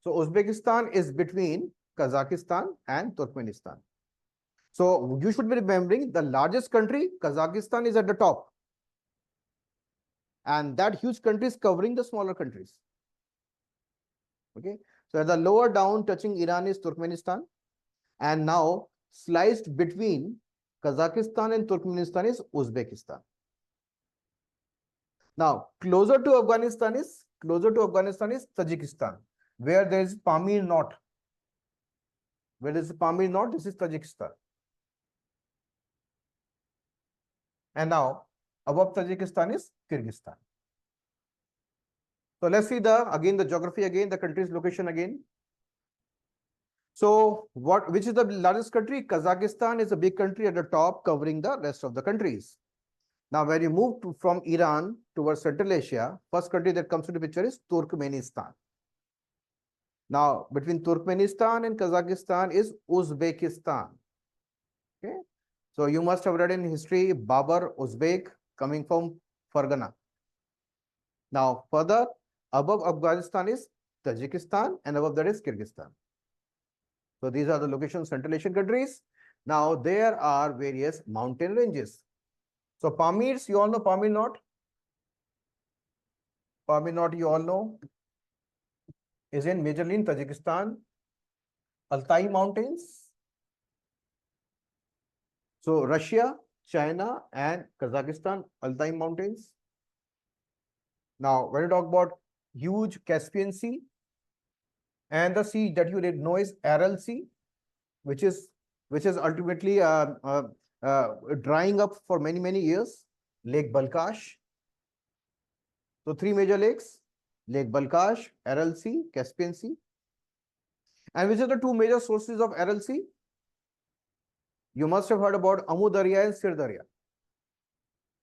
Speaker 1: So Uzbekistan is between Kazakhstan and Turkmenistan. So you should be remembering the largest country, Kazakhstan, is at the top. And that huge country is covering the smaller countries. Okay. So at the lower down touching Iran is Turkmenistan. And now sliced between Kazakhstan and Turkmenistan is Uzbekistan. Now closer to Afghanistan is Tajikistan, where there is Pamir Knot. Where is Pamir Knot? This is Tajikistan. And now above Tajikistan is Kyrgyzstan. So let's see the geography again, the country's location again. So which is the largest country? Kazakhstan is a big country at the top, covering the rest of the countries. Now, when you move from Iran towards Central Asia, first country that comes into picture is Turkmenistan. Now, between Turkmenistan and Kazakhstan is Uzbekistan. Okay. So you must have read in history Babar Uzbek coming from Fargana. Now, further above Afghanistan is Tajikistan and above that is Kyrgyzstan. So these are the locations, Central Asian countries. Now there are various mountain ranges. So Pamirs, you all know Pamir Knot. Pamir Knot, you all know, is in majorly in Tajikistan, Altai Mountains. So Russia, China, and Kazakhstan, Altai Mountains. Now, when you talk about huge Caspian Sea, and the sea that you know is Aral Sea, which is ultimately drying up for many years. Lake Balkhash. So three major lakes: Lake Balkhash, Aral Sea, Caspian Sea. And which are the two major sources of Aral Sea? You must have heard about Amu Darya and Sir Darya.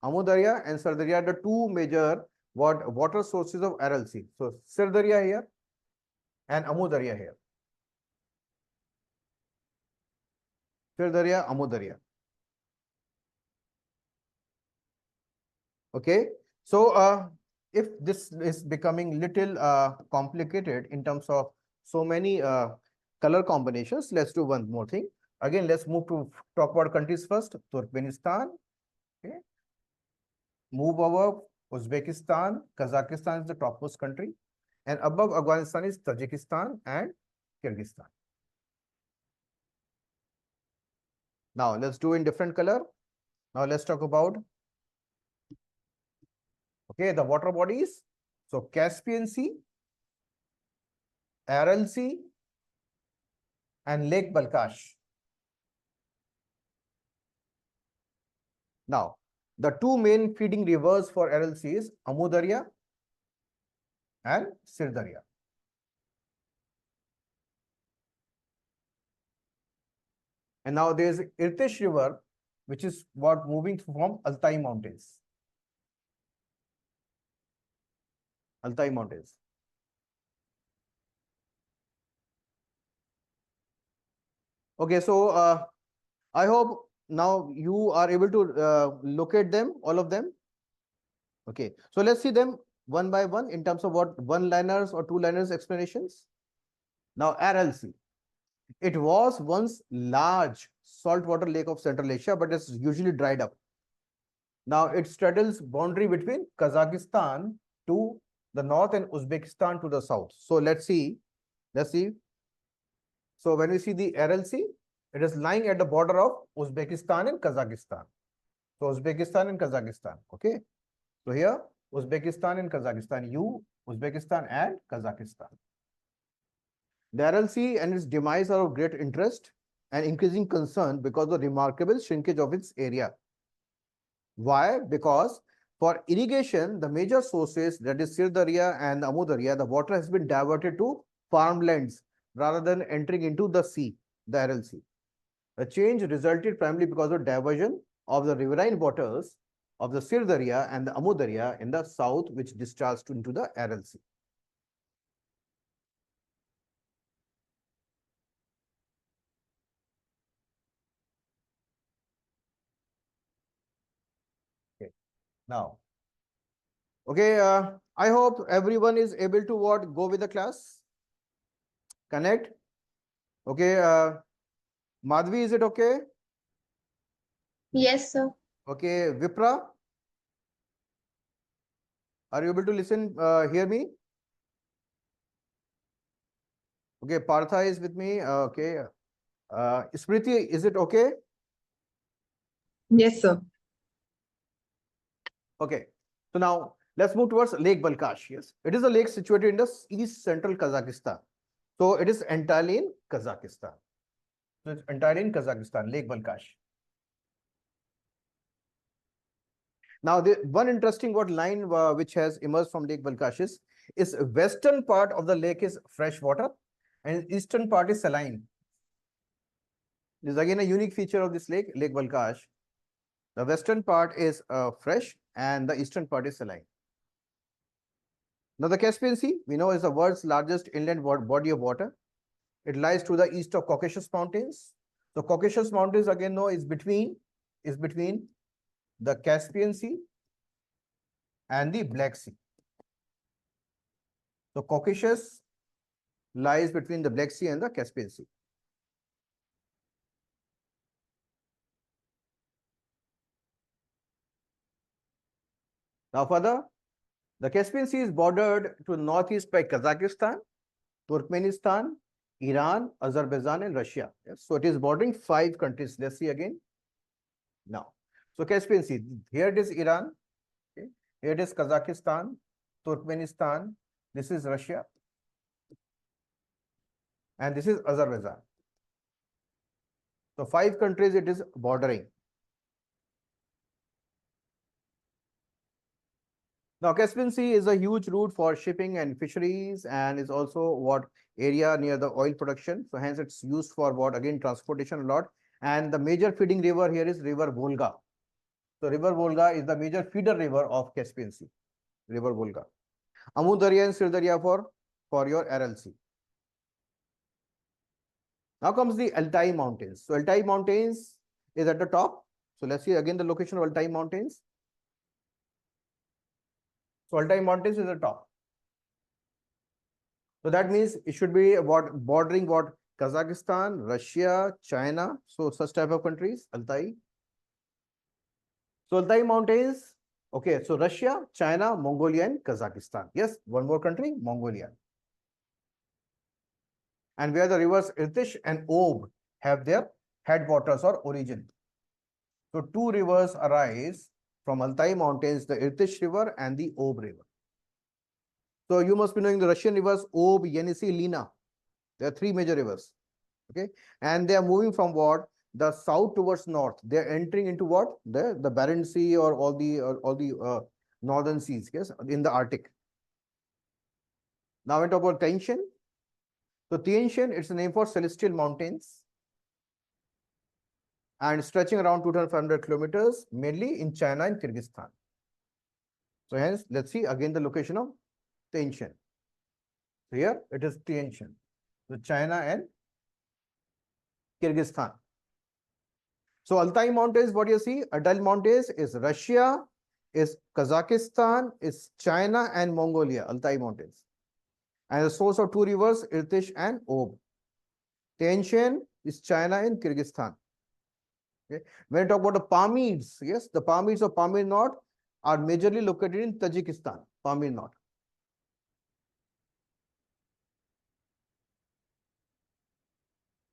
Speaker 1: Amu Darya and Sir Darya are the two major water sources of Aral Sea. So Sir Darya here and Amu Darya here. Sir Darya, Amu Darya. Okay. So if this is becoming little complicated in terms of so many color combinations, let's do one more thing. Again, let's move to talk about countries first. Turkmenistan. Okay. Move over Uzbekistan. Kazakhstan is the topmost country. And above Afghanistan is Tajikistan and Kyrgyzstan. Now let's do in different color. Now let's talk about the water bodies. So Caspian Sea, Aral Sea, and Lake Balkhash. Now, the two main feeding rivers for Aral Sea is Amu Darya and Sir Darya. And now there is Ritesh River, which is moving from Altai Mountains. Altai Mountains. Okay, so I hope now you are able to locate them, all of them. Okay, so let's see them one by one in terms of what one-liners or two-liners explanations. Now, Aral Sea. It was once large saltwater lake of Central Asia, but it's usually dried up. Now it straddles boundary between Kazakhstan to the north and Uzbekistan to the south. So let's see. So when we see the Aral Sea, it is lying at the border of Uzbekistan and Kazakhstan. So Uzbekistan and Kazakhstan. Okay. So here Uzbekistan and Kazakhstan. Uzbekistan and Kazakhstan. The Aral Sea and its demise are of great interest and increasing concern because of the remarkable shrinkage of its area. Why? Because for irrigation, the major sources, that is Sir Darya and Amu Darya, the water has been diverted to farmlands rather than entering into the sea, the Aral Sea. The change resulted primarily because of diversion of the riverine waters of the Sir Darya and the Amu Darya in the south, which discharged into the Aral Sea. Okay. Now, okay, I hope everyone is able to go with the class, connect. Okay, Madhvi, is it okay?
Speaker 3: Yes, sir.
Speaker 1: Okay, Vipra, are you able to listen, hear me? Okay, Partha is with me. Okay, Smriti, is it okay?
Speaker 4: Yes, sir.
Speaker 1: Okay, so now let's move towards Lake Balkhash. Yes, it is a lake situated in the east central Kazakhstan. So it is entirely in Kazakhstan. So it's entirely in Kazakhstan, Lake Balkhash. Now, the one interesting line which has emerged from Lake Balkhash is western part of the lake is fresh water and eastern part is saline. This is again a unique feature of this lake, Lake Balkhash. The western part is fresh and the eastern part is saline. Now, the Caspian Sea, we know, is the world's largest inland body of water. It lies to the east of Caucasus Mountains. The Caucasus Mountains, again, no, is between the Caspian Sea and the Black Sea. So, Caucasus lies between the Black Sea and the Caspian Sea. Now, further, the Caspian Sea is bordered to the northeast by Kazakhstan, Turkmenistan, Iran, Azerbaijan, and Russia. Yes, so it is bordering 5 countries. Let's see again. Now, so Caspian Sea, here it is Iran, okay. Here it is Kazakhstan, Turkmenistan, this is Russia, and this is Azerbaijan. So 5 countries it is bordering. Now, Caspian Sea is a huge route for shipping and fisheries, and is also what area near the oil production. So hence it's used for what, again, transportation a lot. And the major feeding river here is River Volga. So River Volga is the major feeder river of Caspian Sea, River Volga. Amu Darya and Sir Darya for your RLC. Now comes the Altai Mountains. So Altai Mountains is at the top. So let's see again the location of Altai Mountains. So Altai Mountains is at the top. So that means it should be what, bordering what, Kazakhstan, Russia, China. So such type of countries, Altai. So Altai Mountains, okay, so Russia, China, Mongolia, and Kazakhstan. Yes, one more country, Mongolia. And where the rivers Ritesh and Ob have their headwaters or origin. So 2 rivers arise from Altai Mountains, the Irtysh River and the Ob River. So you must be knowing the Russian rivers Ob, Yenisei, Lena. There are 3 major rivers. Okay, and they are moving from what, the south towards north. They are entering into what, the Barents Sea or all the northern seas. Yes, in the Arctic. Now we talk about Tian Shan. So Tian Shan, it's a name for celestial mountains, and stretching around 2,500 kilometers, mainly in China and Kyrgyzstan. So hence, let's see again the location of Tian Shan. So here it is Tian Shan. So China and Kyrgyzstan. So Altai Mountains, what you see, Altai Mountains is Russia, is Kazakhstan, is China and Mongolia, Altai Mountains. And the source of 2 rivers, Irtysh and Ob. Tian Shan is China and Kyrgyzstan. Okay. When we talk about the Pamirs, yes, the Pamirs of Pamir Knot are majorly located in Tajikistan, Pamir Knot.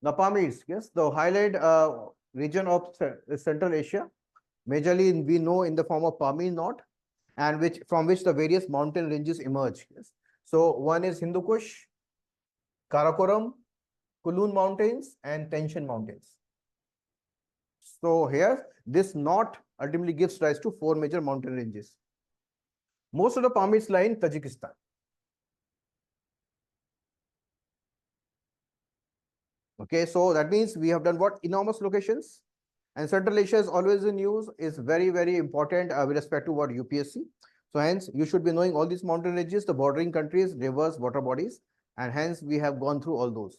Speaker 1: The Pamirs, yes, the highlight region of Central Asia, majorly we know in the form of Pamir Knot, and from which the various mountain ranges emerge. Yes. So one is Hindu Kush, Karakoram, Kulun Mountains, and Tian Shan Mountains. So here, this knot ultimately gives rise to 4 major mountain ranges. Most of the Pamirs lie in Tajikistan. Okay, so that means we have done what, enormous locations, and Central Asia is always in news, is very, very important with respect to what, UPSC. So hence, you should be knowing all these mountain ranges, the bordering countries, rivers, water bodies, and hence we have gone through all those.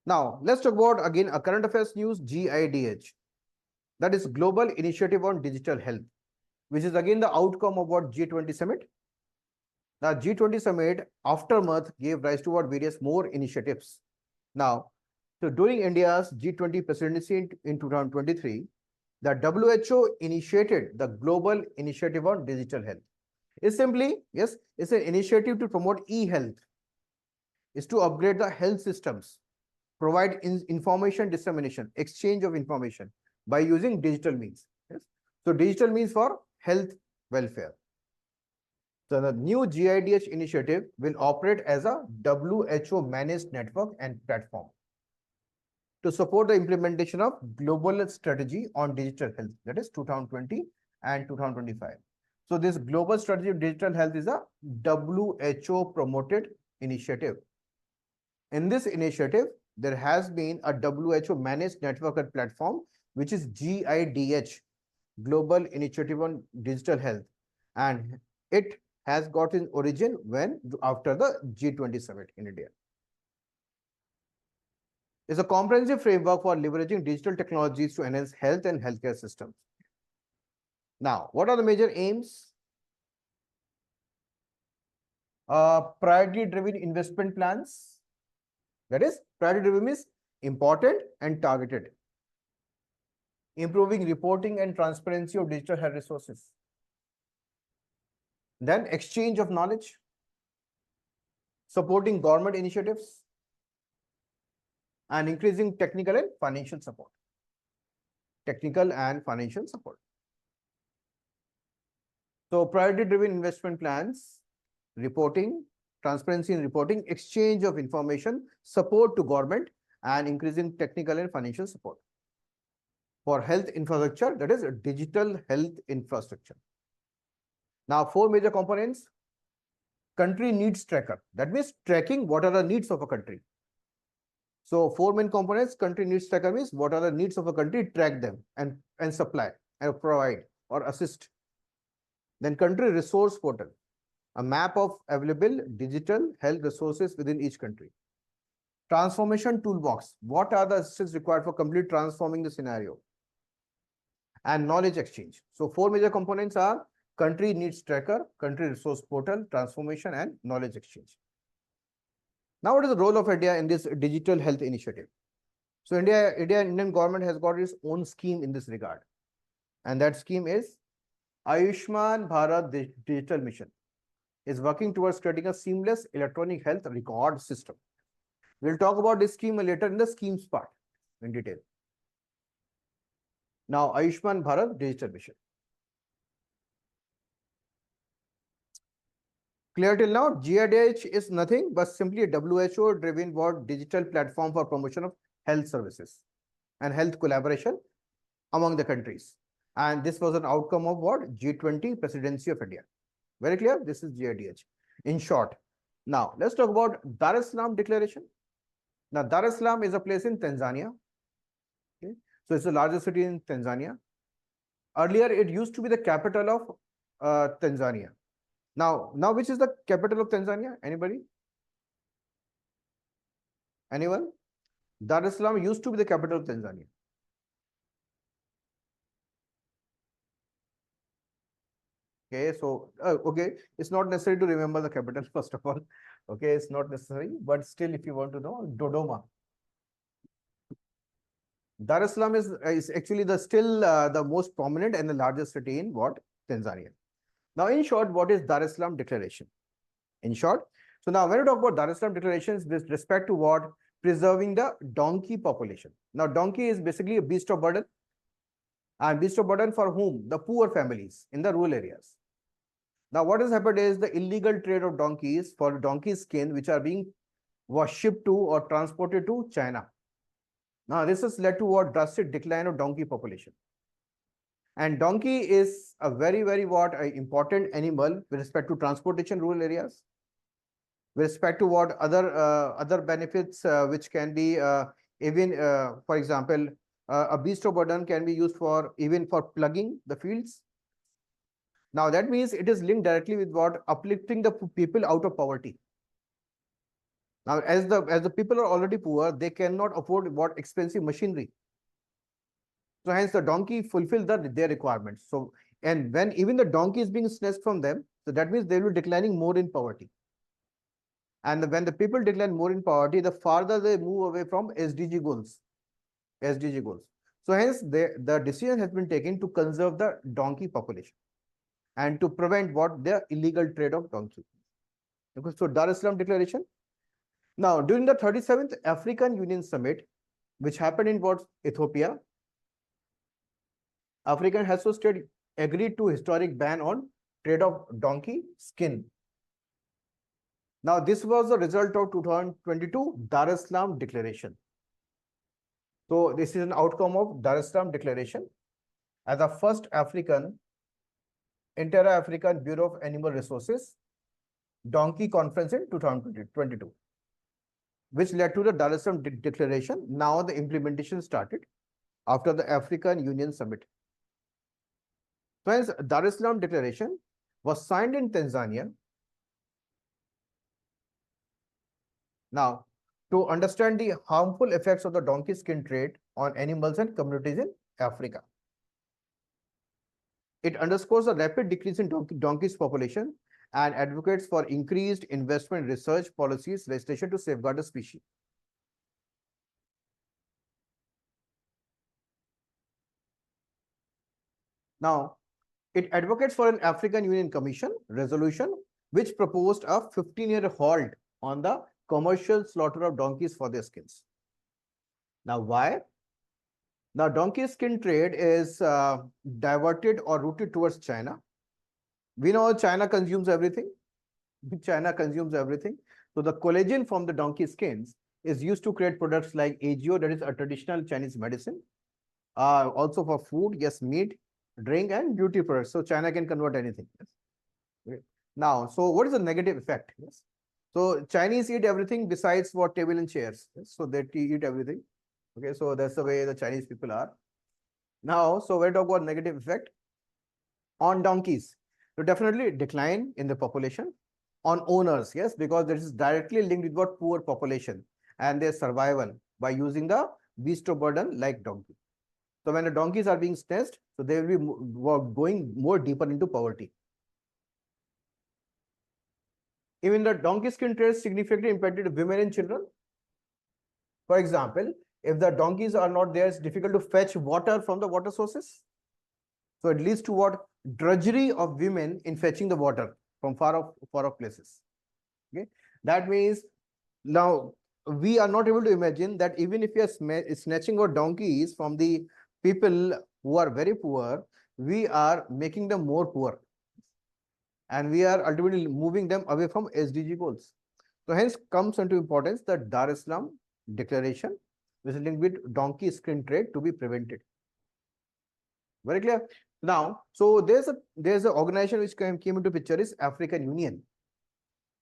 Speaker 1: Now, let's talk about again a current affairs news, GIDH. That is Global Initiative on Digital Health, which is again the outcome of what, G20 summit. Now, G20 summit aftermath gave rise to what, various more initiatives. Now, So during India's G20 presidency in 2023, the WHO initiated the Global Initiative on Digital Health. It's simply, yes, it's an initiative to promote e-health. It's to upgrade the health systems, provide information dissemination, exchange of information by using digital means. Yes? So digital means for health welfare. So the new GIDH initiative will operate as a WHO managed network and platform to support the implementation of global strategy on digital health, that is 2020 and 2025. So this global strategy of digital health is a WHO promoted initiative. In this initiative, there has been a WHO managed network and platform, which is GIDH, Global Initiative on Digital Health, and it has got its origin when after the G20 summit in India. It's a comprehensive framework for leveraging digital technologies to enhance health and healthcare systems. Now, what are the major aims? Priority-driven investment plans. That is, priority-driven means important and targeted. Improving reporting and transparency of digital health resources. Then exchange of knowledge. Supporting government initiatives. And increasing technical and financial support. Technical and financial support. So priority-driven investment plans, reporting, transparency in reporting, exchange of information, support to government, and increasing technical and financial support. For health infrastructure, that is digital health infrastructure. Now, 4 major components. Country needs tracker. That means tracking what are the needs of a country. So 4 main components. Country needs tracker means what are the needs of a country, track them and supply and provide or assist. Then country resource portal, a map of available digital health resources within each country. Transformation toolbox, what are the assistance required for complete transforming the scenario? And knowledge exchange. So 4 major components are country needs tracker, country resource portal, transformation, and knowledge exchange. Now, what is the role of India in this digital health initiative? So Indian government has got its own scheme in this regard. And that scheme is Ayushman Bharat Digital Mission, is working towards creating a seamless electronic health record system. We'll talk about this scheme later in the schemes part in detail. Now, Ayushman Bharat Digital Mission. Clear till now, GIDH is nothing but simply a WHO-driven digital platform for promotion of health services and health collaboration among the countries. And this was an outcome of what? G20 presidency of India. Very clear? This is GIDH. In short, now let's talk about Dar es Salaam Declaration. Now, Dar es Salaam is a place in Tanzania. Okay? So it's the largest city in Tanzania. Earlier, it used to be the capital of Tanzania. Now, which is the capital of Tanzania? Anybody? Anyone? Dar es Salaam used to be the capital of Tanzania. Okay, so okay, it's not necessary to remember the capital first of all. Okay, it's not necessary, but still, if you want to know, Dodoma. Dar es Salaam is actually the most prominent and the largest city in what? Tanzania. Now, in short, what is Dar es Salaam Declaration? In short, so now when we talk about Dar es Salaam Declarations with respect to what? Preserving the donkey population. Now, donkey is basically a beast of burden. And beast of burden for whom? The poor families in the rural areas. Now, what has happened is the illegal trade of donkeys for donkey skin, which are being shipped to or transported to China. Now, this has led to a drastic decline of donkey population. And donkey is a very, very important animal with respect to transportation rural areas, with respect to what other benefits which can be even, for example, a beast of burden can be used for even for plugging the fields. Now, that means it is linked directly with what? Uplifting the people out of poverty. Now, as the people are already poor, they cannot afford what? Expensive machinery. So hence the donkey fulfill their requirements. So, and when even the donkey is being snatched from them, so that means they will be declining more in poverty. And when the people decline more in poverty, the farther they move away from SDG goals. SDG goals. So hence the decision has been taken to conserve the donkey population and to prevent what the illegal trade of donkey. Okay, so Dar es Salaam Declaration. Now, during the 37th African Union Summit, which happened in what Ethiopia, African heads of state agreed to historic ban on trade of donkey skin. Now, this was the result of 2022 Dar es Salaam Declaration. So, this is an outcome of Dar es Salaam Declaration as the first Inter-African Bureau of Animal Resources Donkey Conference in 2022, which led to the Dar es Salaam Declaration. Now, the implementation started after the African Union Summit. Friends, Dar es Salaam Declaration was signed in Tanzania. Now, to understand the harmful effects of the donkey skin trade on animals and communities in Africa. It underscores the rapid decrease in donkeys population and advocates for increased investment in research policies legislation to safeguard the species. Now, it advocates for an African Union Commission resolution which proposed a 15-year halt on the commercial slaughter of donkeys for their skins. Now, why? Now, donkey skin trade is diverted or routed towards China. We know China consumes everything. China consumes everything. So, the collagen from the donkey skins is used to create products like AGO, that is a traditional Chinese medicine. Also for food, yes, meat, drink, and beauty products. So, China can convert anything. Yes. Okay. Now, so what is the negative effect? Yes. So, Chinese eat everything besides what table and chairs. Yes. So, they eat everything. Okay, so that's the way the Chinese people are. Now, so we're talking about negative effect on donkeys. So definitely decline in the population. On owners, yes, because this is directly linked with what poor population and their survival by using the beast of burden like donkey. So when the donkeys are being snatched, so they will be going more deeper into poverty. Even the donkey skin trade significantly impacted women and children. For example, if the donkeys are not there, it's difficult to fetch water from the water sources. So it leads to what? Drudgery of women in fetching the water from far off places. Okay, that means now we are not able to imagine that even if we are snatching our donkeys from the people who are very poor, we are making them more poor, and we are ultimately moving them away from SDG goals. So hence comes into importance the Dar es Salaam Declaration, which is linked with donkey skin trade to be prevented. Very clear. Now, so there's an organization which came into picture is African Union.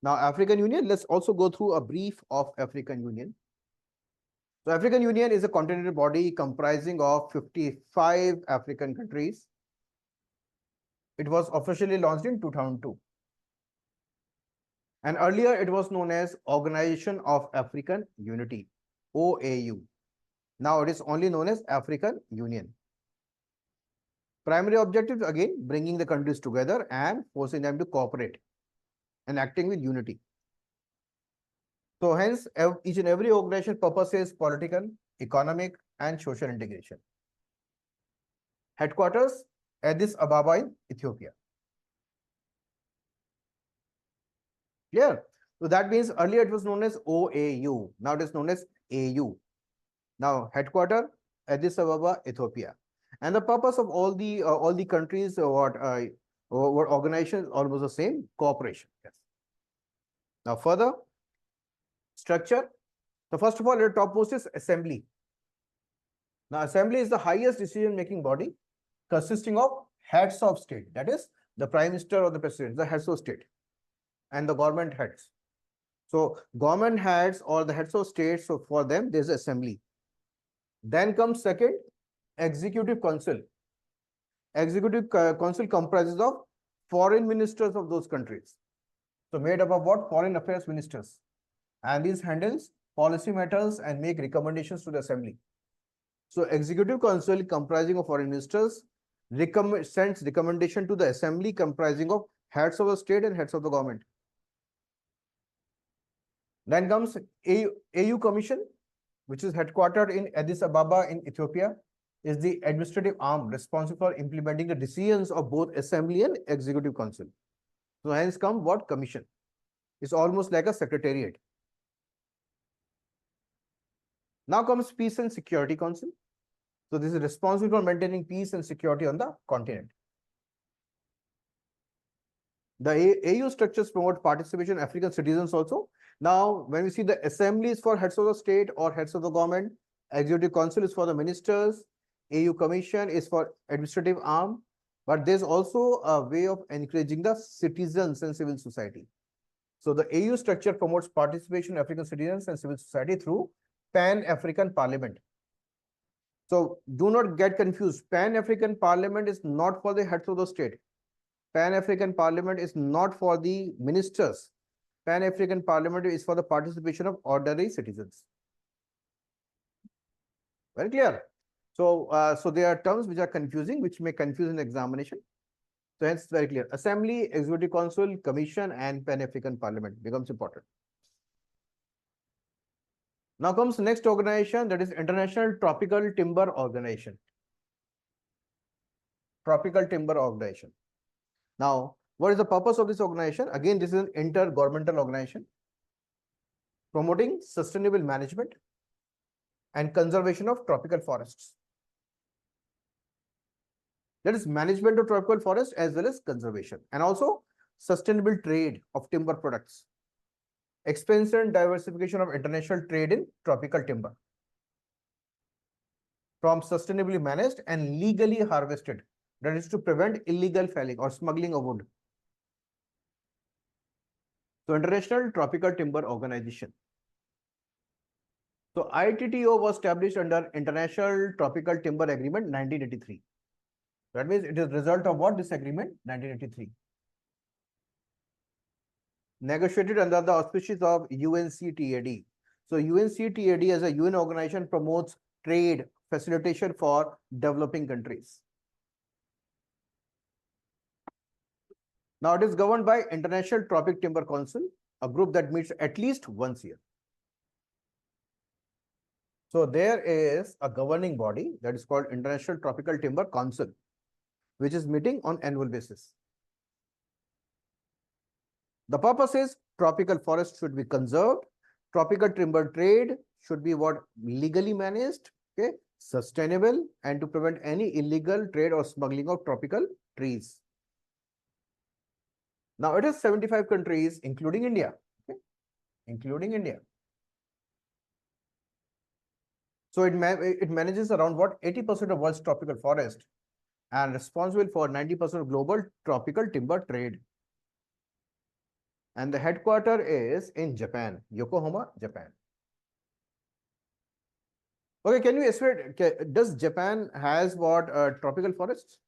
Speaker 1: Now, African Union, let's also go through a brief of African Union. So, African Union is a continental body comprising of 55 African countries. It was officially launched in 2002. And earlier it was known as Organization of African Unity, OAU. Now it is only known as African Union. Primary objectives, again, bringing the countries together and forcing them to cooperate and acting with unity. So hence, each and every organization purpose is political, economic, and social integration. Headquarters, Addis Ababa in Ethiopia. Clear? So that means earlier it was known as OAU. Now it is known as AU. Now headquarter, Addis Ababa, Ethiopia. And the purpose of all the countries what organizations almost the same, cooperation. Yes. Now further structure. So first of all, the topmost is assembly. Now assembly is the highest decision-making body consisting of heads of state. That is the prime minister or the president, the heads of state, and the government heads. So government heads or the heads of state. So for them, there's assembly. Then comes second, executive council. Executive council comprises of foreign ministers of those countries. So made up of what? Foreign affairs ministers. And these handles policy matters and make recommendations to the assembly. So executive council comprising of foreign ministers sends recommendation to the assembly comprising of heads of the state and heads of the government. Then comes AU Commission, which is headquartered in Addis Ababa in Ethiopia, is the administrative arm responsible for implementing the decisions of both Assembly and Executive Council. So hence come what? Commission. It's almost like a secretariat. Now comes Peace and Security Council. So this is responsible for maintaining peace and security on the continent. The AU structures promote participation of African citizens also. Now, when we see the assembly is for heads of the state or heads of the government, executive council is for the ministers, AU commission is for administrative arm, but there's also a way of encouraging the citizens and civil society. So the AU structure promotes participation of African citizens and civil society through Pan-African Parliament. So do not get confused. Pan-African Parliament is not for the heads of the state. Pan-African Parliament is not for the ministers. Pan-African Parliament is for the participation of ordinary citizens. Very clear. So, so there are terms which are confusing, which may confuse in examination. So hence very clear. Assembly, Executive Council, Commission, and Pan-African Parliament becomes important. Now comes the next organization, that is International Tropical Timber Organization. Tropical Timber Organization. Now, what is the purpose of this organization? Again, this is an intergovernmental organization promoting sustainable management and conservation of tropical forests. That is management of tropical forest as well as conservation, and also sustainable trade of timber products, expansion and diversification of international trade in tropical timber from sustainably managed and legally harvested. That is to prevent illegal felling or smuggling of wood. So International Tropical Timber Organization. So ITTO was established under International Tropical Timber Agreement 1983. That means it is result of what? This agreement 1983. Negotiated under the auspices of UNCTAD. So UNCTAD as a UN organization promotes trade facilitation for developing countries. Now it is governed by International Tropic Timber Council, a group that meets at least once a year. So there is a governing body that is called International Tropical Timber Council, which is meeting on annual basis. The purpose is tropical forests should be conserved, tropical timber trade should be what? Legally managed, okay, sustainable, and to prevent any illegal trade or smuggling of tropical trees. Now it is 75 countries, including India, okay, including India. So it manages around what? 80% of world's tropical forest and responsible for 90% of global tropical timber trade. And the headquarter is in Japan, Yokohama, Japan. Okay, can you estimate, does Japan has what tropical forests?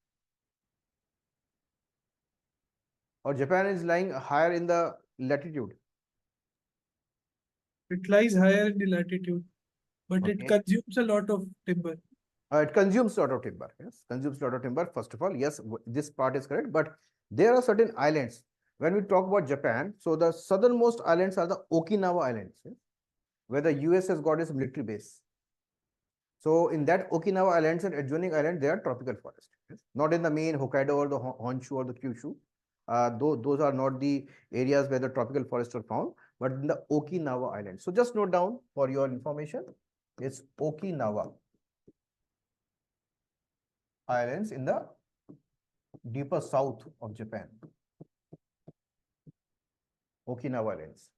Speaker 1: Or Japan is lying higher in the latitude?
Speaker 2: It lies higher in the latitude, but it
Speaker 1: Okay.
Speaker 2: consumes a lot of timber.
Speaker 1: It consumes a lot of timber. Yes, consumes a lot of timber. First of all, yes, this part is correct. But there are certain islands. When we talk about Japan, so the southernmost islands are the Okinawa Islands, yes, where the US has got its military base. So in that Okinawa Islands and adjoining island, there are tropical forests. Yes? Not in the main Hokkaido or the Honshu or the Kyushu. Those are not the areas where the tropical forests are found, but in the Okinawa Islands. So just note down for your information, it's Okinawa Islands in the deeper south of Japan. Okinawa Islands.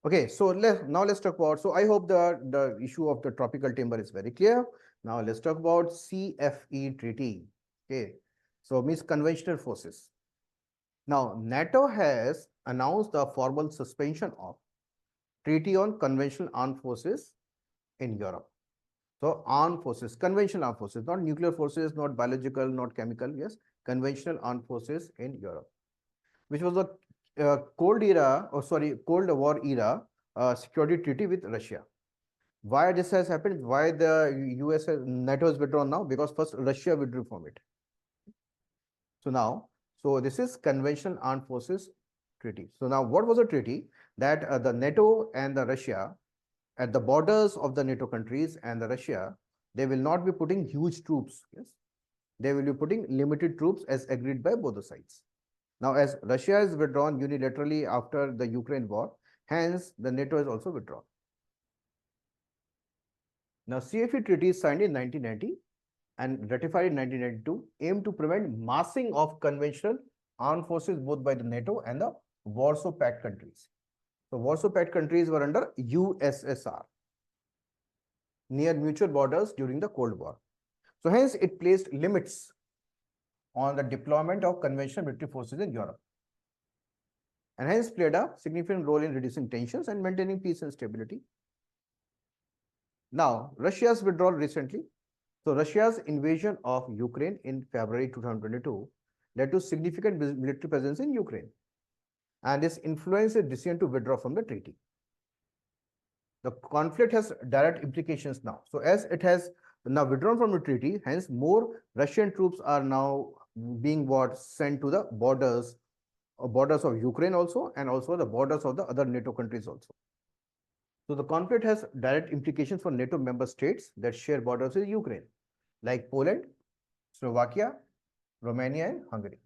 Speaker 1: Okay, so let's talk about. So I hope the issue of the tropical timber is very clear. Now let's talk about CFE treaty. Okay, so means conventional forces. Now NATO has announced the formal suspension of Treaty on Conventional Armed Forces in Europe. So armed forces, conventional armed forces, not nuclear forces, not biological, not chemical. Yes, conventional armed forces in Europe, which was a Cold War era security treaty with Russia. Why this has happened? Why the NATO has withdrawn now? Because first Russia withdrew from it. So now, So this is Conventional Armed Forces Treaty. So now what was the treaty? That the NATO and the Russia at the borders of the NATO countries and the Russia, they will not be putting huge troops. Yes, they will be putting limited troops as agreed by both the sides. Now, as Russia is withdrawn unilaterally after the Ukraine war, hence the NATO is also withdrawn. Now, CFE treaty is signed in 1990 and ratified in 1992, aim to prevent massing of conventional armed forces both by the NATO and the Warsaw Pact countries. So Warsaw Pact countries were under USSR, near mutual borders during the Cold War. So hence it placed limits on the deployment of conventional military forces in Europe, and hence played a significant role in reducing tensions and maintaining peace and stability. Now, Russia's withdrawal recently. So Russia's invasion of Ukraine in February 2022 led to significant military presence in Ukraine, and this influenced its decision to withdraw from the treaty. The conflict has direct implications now. So as it has now withdrawn from the treaty, hence more Russian troops are now being sent to the borders of Ukraine also, and also the borders of the other NATO countries also. So the conflict has direct implications for NATO member states that share borders with Ukraine, like Poland, Slovakia, Romania, and Hungary.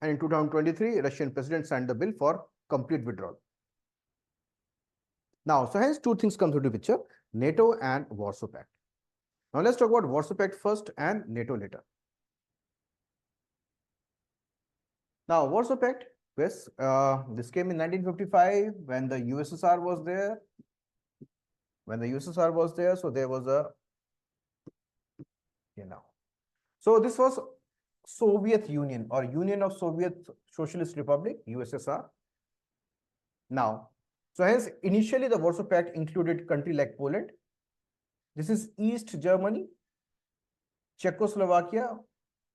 Speaker 1: And in 2023, Russian president signed the bill for complete withdrawal. Now, so hence two things come into the picture: NATO and Warsaw Pact. Now let's talk about Warsaw Pact first and NATO later. Now, Warsaw Pact, yes, this came in 1955 when the USSR was there. When the USSR was there, so there was a, so this was Soviet Union or Union of Soviet Socialist Republic, USSR. Now, so hence initially the Warsaw Pact included country like Poland. This is East Germany, Czechoslovakia,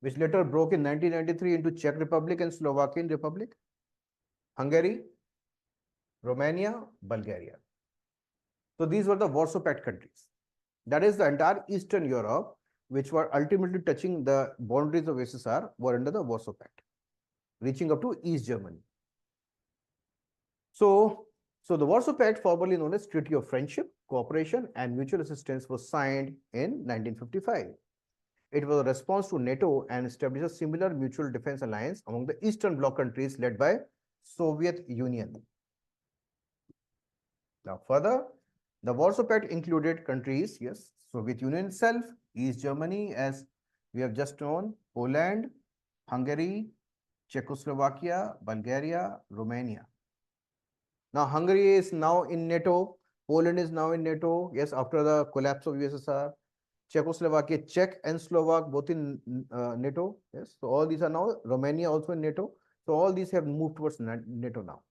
Speaker 1: which later broke in 1993 into Czech Republic and Slovakian Republic, Hungary, Romania, Bulgaria. So these were the Warsaw Pact countries. That is the entire Eastern Europe, which were ultimately touching the boundaries of USSR, were under the Warsaw Pact, reaching up to East Germany. So the Warsaw Pact, formerly known as Treaty of Friendship, Cooperation, and Mutual Assistance, was signed in 1955. It was a response to NATO and established a similar mutual defense alliance among the Eastern Bloc countries led by Soviet Union. Now, further, the Warsaw Pact included countries, yes, Soviet Union itself, East Germany, as we have just known, Poland, Hungary, Czechoslovakia, Bulgaria, Romania. Now, Hungary is now in NATO. Poland is now in NATO. Yes, after the collapse of USSR. Czechoslovakia, Czech and Slovak, both in NATO. Yes, so all these are now. Romania also in NATO. So all these have moved towards NATO now.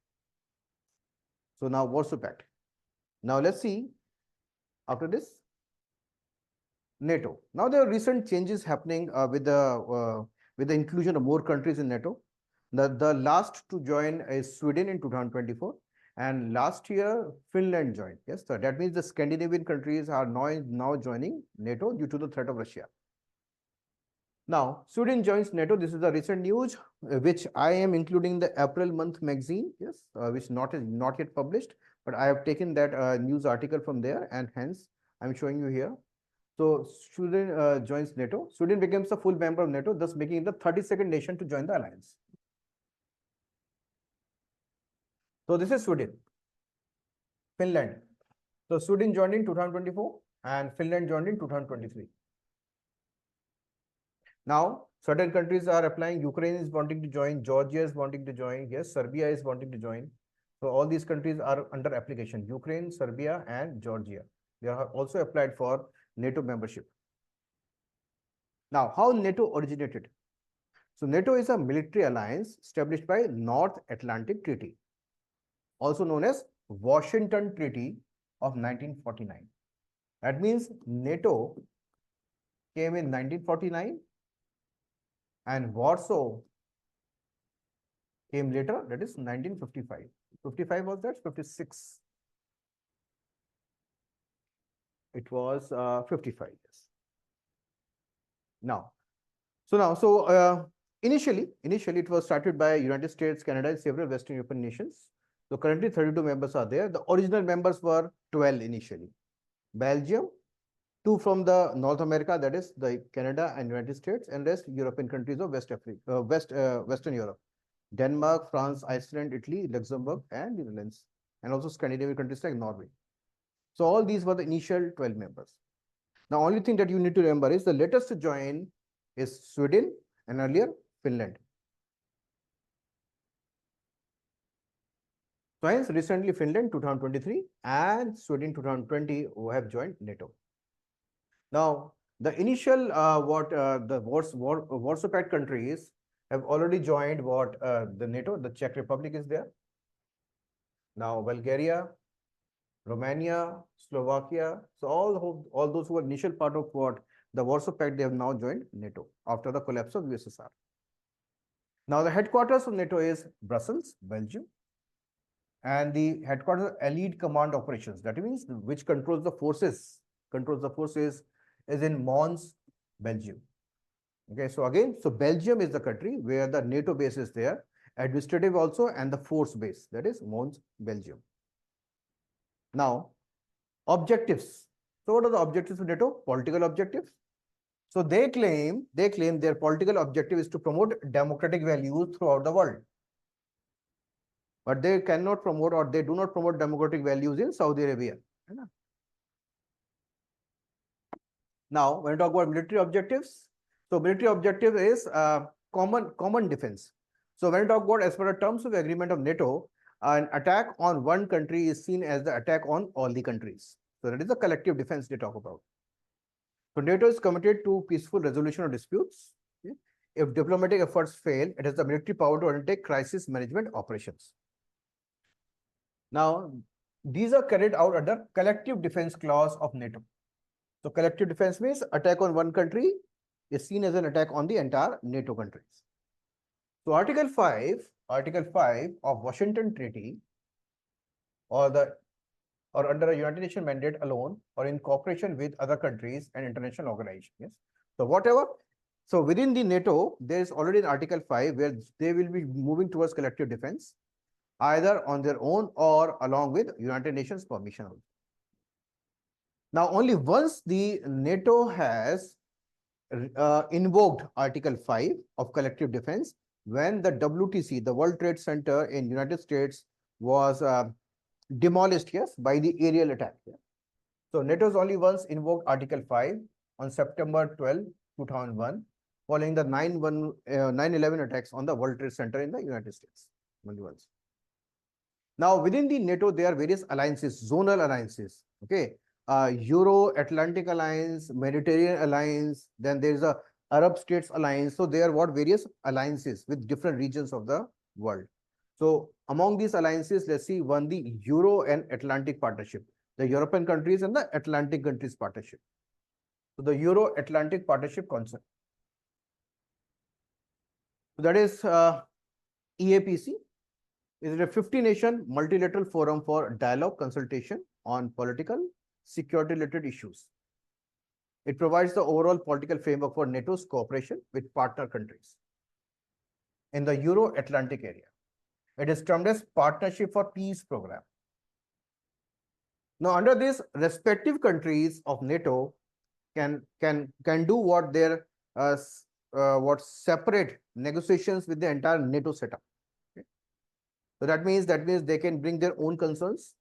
Speaker 1: So now Warsaw Pact. Now let's see after this NATO. Now there are recent changes happening with the inclusion of more countries in NATO. The last to join is Sweden in 2024. And last year, Finland joined. Yes, so that means the Scandinavian countries are now joining NATO due to the threat of Russia. Now, Sweden joins NATO. This is the recent news, which I am including the April month magazine. Yes, which is not yet published, but I have taken that news article from there, and hence I'm showing you here. So Sweden joins NATO. Sweden becomes a full member of NATO, thus making it the 32nd nation to join the alliance. So this is Sweden. Finland. So Sweden joined in 2024 and Finland joined in 2023. Now, certain countries are applying. Ukraine is wanting to join. Georgia is wanting to join. Yes, Serbia is wanting to join. So all these countries are under application. Ukraine, Serbia, and Georgia. They are also applied for NATO membership. Now, how NATO originated? So NATO is a military alliance established by North Atlantic Treaty, also known as Washington Treaty of 1949. That means NATO came in 1949 and Warsaw came later, that is 1955. 55 was that? 56. It was 55 years. Now, Initially it was started by United States, Canada, and several Western European nations. So currently 32 members are there. The original members were 12 initially. Belgium, 2 from the North America, that is the Canada and United States, and rest European countries of West Africa, Western Europe. Denmark, France, Iceland, Italy, Luxembourg, and Netherlands, and also Scandinavian countries like Norway. So all these were the initial 12 members. Now, only thing that you need to remember is the latest to join is Sweden and earlier Finland. So hence recently Finland 2023 and Sweden 2020 who have joined NATO. Now, the initial the Warsaw Pact countries have already joined the NATO. The Czech Republic is there. Now Bulgaria, Romania, Slovakia. So all those who were initial part of the Warsaw Pact, they have now joined NATO after the collapse of USSR. Now the headquarters of NATO is Brussels, Belgium, and the headquarters of Allied Command Operations. That means which controls the forces is in Mons, Belgium. Okay, so again, so Belgium is the country where the NATO base is there, administrative also, and the force base, that is Mons, Belgium. Now, objectives. So what are the objectives of NATO? Political objectives. So they claim their political objective is to promote democratic values throughout the world. But they cannot promote, or they do not promote democratic values in Saudi Arabia. Now, when we talk about military objectives, so military objective is common defense. So when we talk about as per the terms of agreement of NATO, an attack on one country is seen as the attack on all the countries. So that is the collective defense they talk about. So NATO is committed to peaceful resolution of disputes. Okay? If diplomatic efforts fail, it has the military power to undertake crisis management operations. Now, these are carried out under collective defense clause of NATO. So collective defense means attack on one country is seen as an attack on the entire NATO countries. So Article 5 of Washington Treaty, or under a United Nations mandate alone, or in cooperation with other countries and international organizations. Yes. So within the NATO, there is already an Article 5 where they will be moving towards collective defense, either on their own or along with United Nations permission. Now, only once the NATO has invoked Article 5 of collective defense, when the WTC, the World Trade Center in United States, was demolished, yes, by the aerial attack. Yeah. So NATO has only once invoked Article 5 on September 12, 2001, following the 9/11 attacks on the World Trade Center in the United States. Only once. Now, within the NATO, there are various alliances, zonal alliances. Okay, Euro-Atlantic Alliance, Mediterranean Alliance, then there is a Arab States Alliance. So there are various alliances with different regions of the world. So among these alliances, let's see one, the Euro and Atlantic Partnership, the European countries and the Atlantic countries partnership. So the Euro-Atlantic Partnership concept. So that is EAPC. Is a 50-nation multilateral forum for dialogue consultation on political security-related issues. It provides the overall political framework for NATO's cooperation with partner countries in the Euro-Atlantic area. It is termed as Partnership for Peace Program. Now, under this, respective countries of NATO can do what their separate negotiations with the entire NATO setup. Okay? So that means they can bring their own concerns,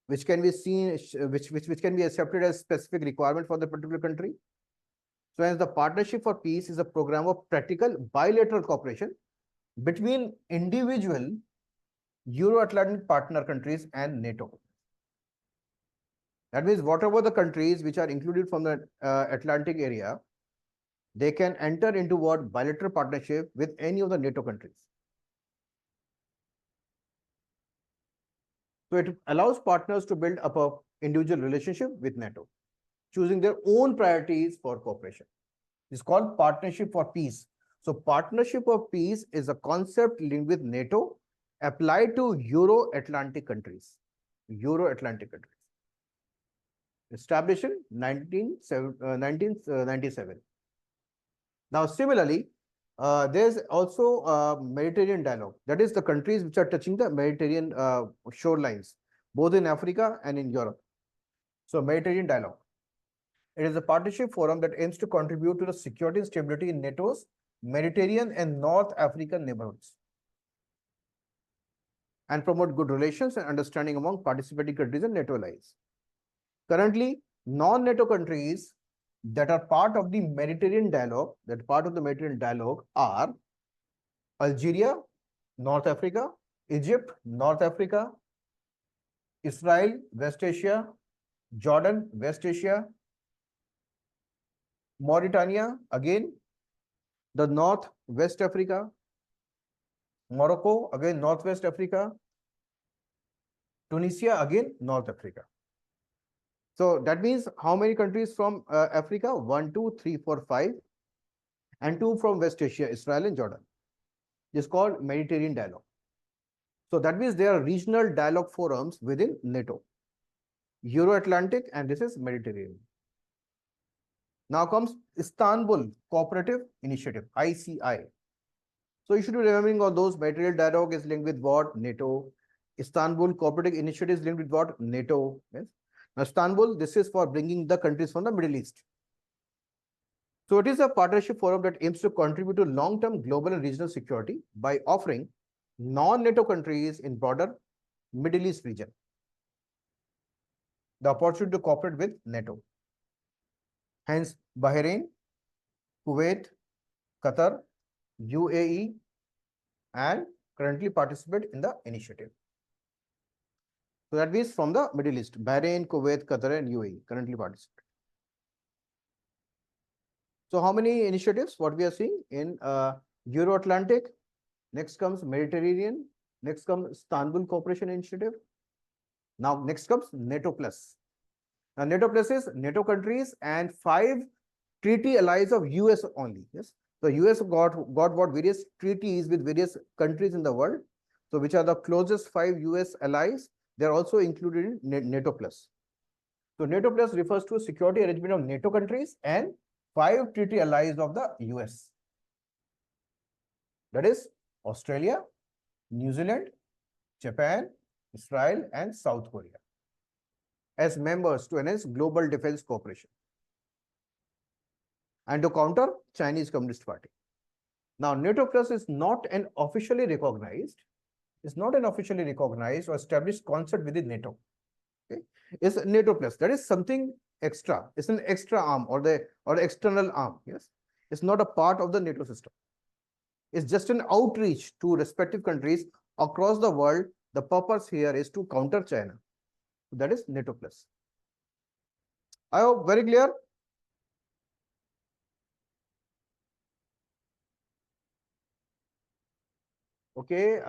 Speaker 1: which can be seen, which can be accepted as specific requirement for the particular country. So as the Partnership for Peace is a program of practical bilateral cooperation between individual Euro-Atlantic partner countries and NATO. That means whatever the countries which are included from the Atlantic area, they can enter into what bilateral partnership with any of the NATO countries. So it allows partners to build up a individual relationship with NATO, choosing their own priorities for cooperation. It's called Partnership for Peace. So Partnership for Peace is a concept linked with NATO applied to Euro-Atlantic countries. Euro-Atlantic countries. Established in 1997. Now, similarly, There's also Mediterranean dialogue. That is the countries which are touching the Mediterranean shorelines, both in Africa and in Europe. So Mediterranean dialogue. It is a partnership forum that aims to contribute to the security and stability in NATO's Mediterranean and North African neighborhoods and promote good relations and understanding among participating countries and NATO allies. Currently, non-NATO countries that are part of the Mediterranean dialogue, are Algeria, North Africa, Egypt, North Africa, Israel, West Asia, Jordan, West Asia, Mauritania, again, the North West Africa, Morocco, again, Northwest Africa, Tunisia, again, North Africa. So that means how many countries from Africa? 1, 2, 3, 4, 5, and 2 from West Asia, Israel and Jordan. This is called Mediterranean dialogue. So that means there are regional dialogue forums within NATO, Euro-Atlantic, and this is Mediterranean. Now comes Istanbul Cooperative Initiative, ICI. So you should be remembering all those. Mediterranean dialogue is linked with what? NATO. Istanbul Cooperative Initiative is linked with what? NATO. Yes. Now Istanbul, this is for bringing the countries from the Middle East. So it is a partnership forum that aims to contribute to long-term global and regional security by offering non-NATO countries in broader Middle East region the opportunity to cooperate with NATO. Hence, Bahrain, Kuwait, Qatar, UAE, and currently participate in the initiative. So that means from the Middle East, Bahrain, Kuwait, Qatar, and UAE currently participate. So how many initiatives? What we are seeing in Euro-Atlantic, next comes Mediterranean, next comes Istanbul Cooperation Initiative. Now next comes NATO Plus. Now NATO Plus is NATO countries and 5 treaty allies of US only. Yes. So US got what various treaties with various countries in the world. So which are the closest 5 US allies? They are also included in NATO Plus. So NATO Plus refers to a security arrangement of NATO countries and 5 treaty allies of the US. That is Australia, New Zealand, Japan, Israel, and South Korea as members to enhance global defense cooperation and to counter Chinese Communist Party. Now, NATO Plus is not an officially recognized or established concept within NATO. Okay? It's NATO Plus. That is something extra. It's an extra arm or the external arm. Yes, it's not a part of the NATO system. It's just an outreach to respective countries across the world. The purpose here is to counter China. That is NATO Plus. I hope very clear. Okay.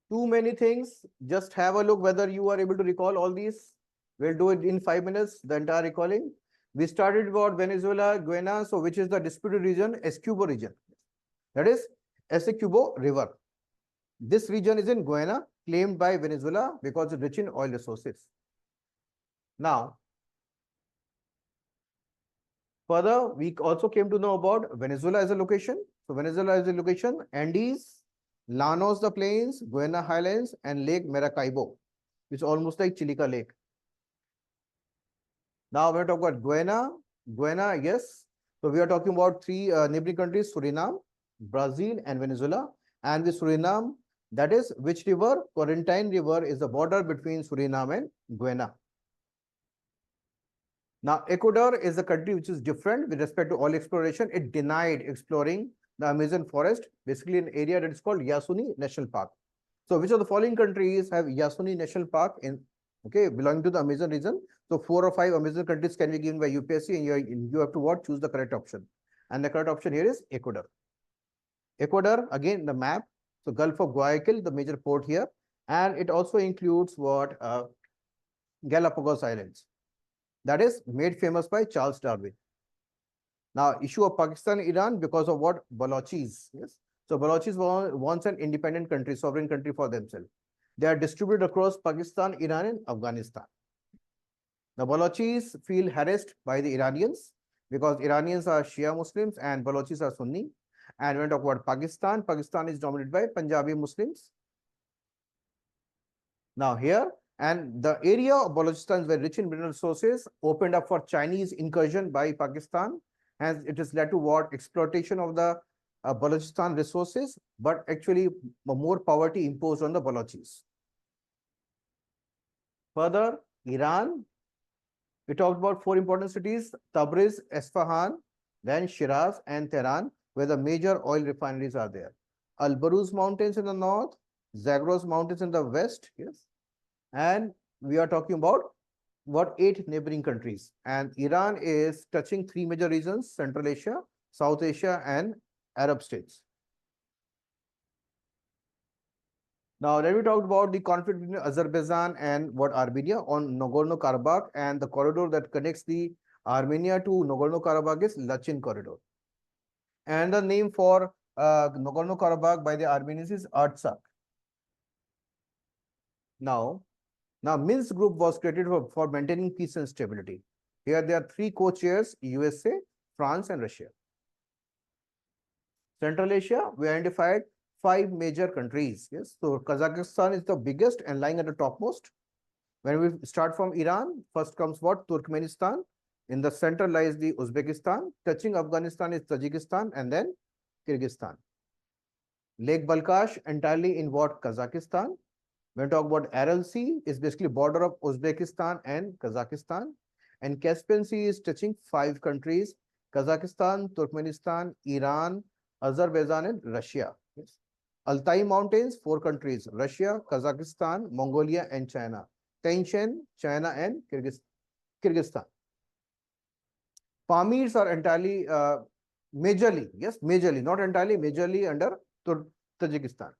Speaker 1: Too many things. Just have a look whether you are able to recall all these. We'll do it in 5 minutes, the entire recalling. We started about Venezuela, Guyana, so which is the disputed region, Essequibo region. That is Essequibo River. This region is in Guyana, claimed by Venezuela because it's rich in oil resources. Now, further, we also came to know about Venezuela as a location. So Venezuela as a location, Andes, Llanos the Plains, Guyana Highlands, and Lake Maracaibo, which is almost like Chilica Lake. Now, when we talk about Guyana, yes. So we are talking about 3 neighboring countries, Suriname, Brazil, and Venezuela. And with Suriname, that is which river? Corentyne River is the border between Suriname and Guyana. Now, Ecuador is a country which is different with respect to oil exploration. It denied exploring the Amazon forest, basically an area that is called Yasuni National Park. So which of the following countries have Yasuni National Park in, okay, belonging to the Amazon region? So 4 or 5 Amazon countries can be given by UPSC, and you have to what? Choose the correct option. And the correct option here is Ecuador. Ecuador, again, the map. So Gulf of Guayaquil, the major port here. And it also includes what? Galapagos Islands. That is made famous by Charles Darwin. Now, issue of Pakistan, Iran, because of what? Balochis. Yes. So Balochis wants an independent country, sovereign country for themselves. They are distributed across Pakistan, Iran, and Afghanistan. The Balochis feel harassed by the Iranians because Iranians are Shia Muslims and Balochis are Sunni. And when we talk about Pakistan, Pakistan is dominated by Punjabi Muslims. Now here, and the area of Balochistan is very rich in mineral resources, opened up for Chinese incursion by Pakistan, as it has led to what? Exploitation of the Balochistan resources, but actually more poverty imposed on the Balochis. Further, Iran, we talked about 4 important cities: Tabriz, Esfahan, then Shiraz and Tehran, where the major oil refineries are there. Al-Baruz Mountains in the north, Zagros Mountains in the west, yes. And we are talking about what 8 neighboring countries. And Iran is touching 3 major regions: Central Asia, South Asia, and Arab states. Now, let me talk about the conflict between Azerbaijan and what Armenia on Nagorno-Karabakh, and the corridor that connects the Armenia to Nagorno-Karabakh is Lachin corridor. And the name for Nagorno-Karabakh by the Armenians is Artsakh. Now, Minsk group was created for maintaining peace and stability. Here there are 3 co-chairs: USA, France, and Russia. Central Asia, we identified 5 major countries. Yes, so Kazakhstan is the biggest and lying at the topmost. When we start from Iran, first comes what? Turkmenistan. In the center lies the Uzbekistan. Touching Afghanistan is Tajikistan, and then Kyrgyzstan. Lake Balkhash entirely in what? Kazakhstan. When we talk about Aral Sea, is basically border of Uzbekistan and Kazakhstan. And Caspian Sea is touching 5 countries: Kazakhstan, Turkmenistan, Iran, Azerbaijan, and Russia. Yes. Altai Mountains, 4 countries: Russia, Kazakhstan, Mongolia, and China. Tianshan, China, and Kyrgyzstan. Pamirs are entirely, majorly, yes, majorly, not entirely, majorly under Tajikistan.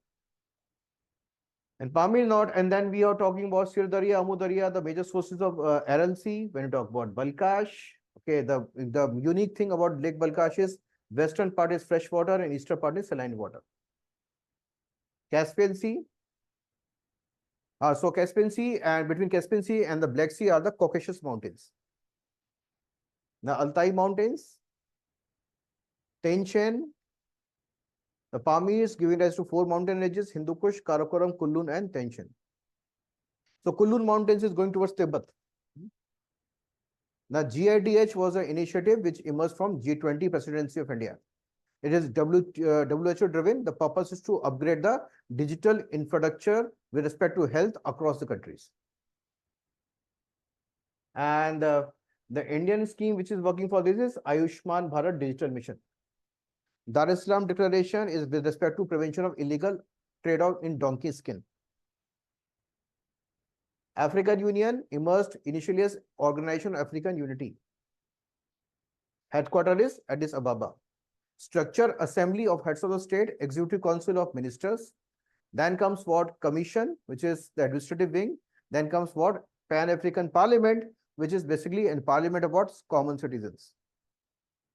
Speaker 1: And Pamir not, and then we are talking about Sir Darya, Amu Darya, the major sources of Aral Sea. When you talk about Balkhash, okay, the unique thing about Lake Balkhash is western part is fresh water and eastern part is saline water. Caspian Sea. So Caspian Sea, and between Caspian Sea and the Black Sea are the Caucasus Mountains. Now Altai Mountains, Tianshan, the Pamirs giving rise to 4 mountain ranges: Hindu Kush, Karakoram, Kullu, and Tianshan. So Kullu Mountains is going towards Tibet. Now GIDH was an initiative which emerged from G20 presidency of India. It is WHO driven. The purpose is to upgrade the digital infrastructure with respect to health across the countries. And the Indian scheme which is working for this is Ayushman Bharat Digital Mission. Dar es Salaam Declaration is with respect to prevention of illegal trade in donkey skin. African Union emerged initially as Organization of African Unity. Headquarters is Addis Ababa. Structure: Assembly of Heads of the State, Executive Council of Ministers. Then comes what? Commission, which is the administrative wing. Then comes what? Pan-African Parliament, which is basically a parliament of what? Common citizens.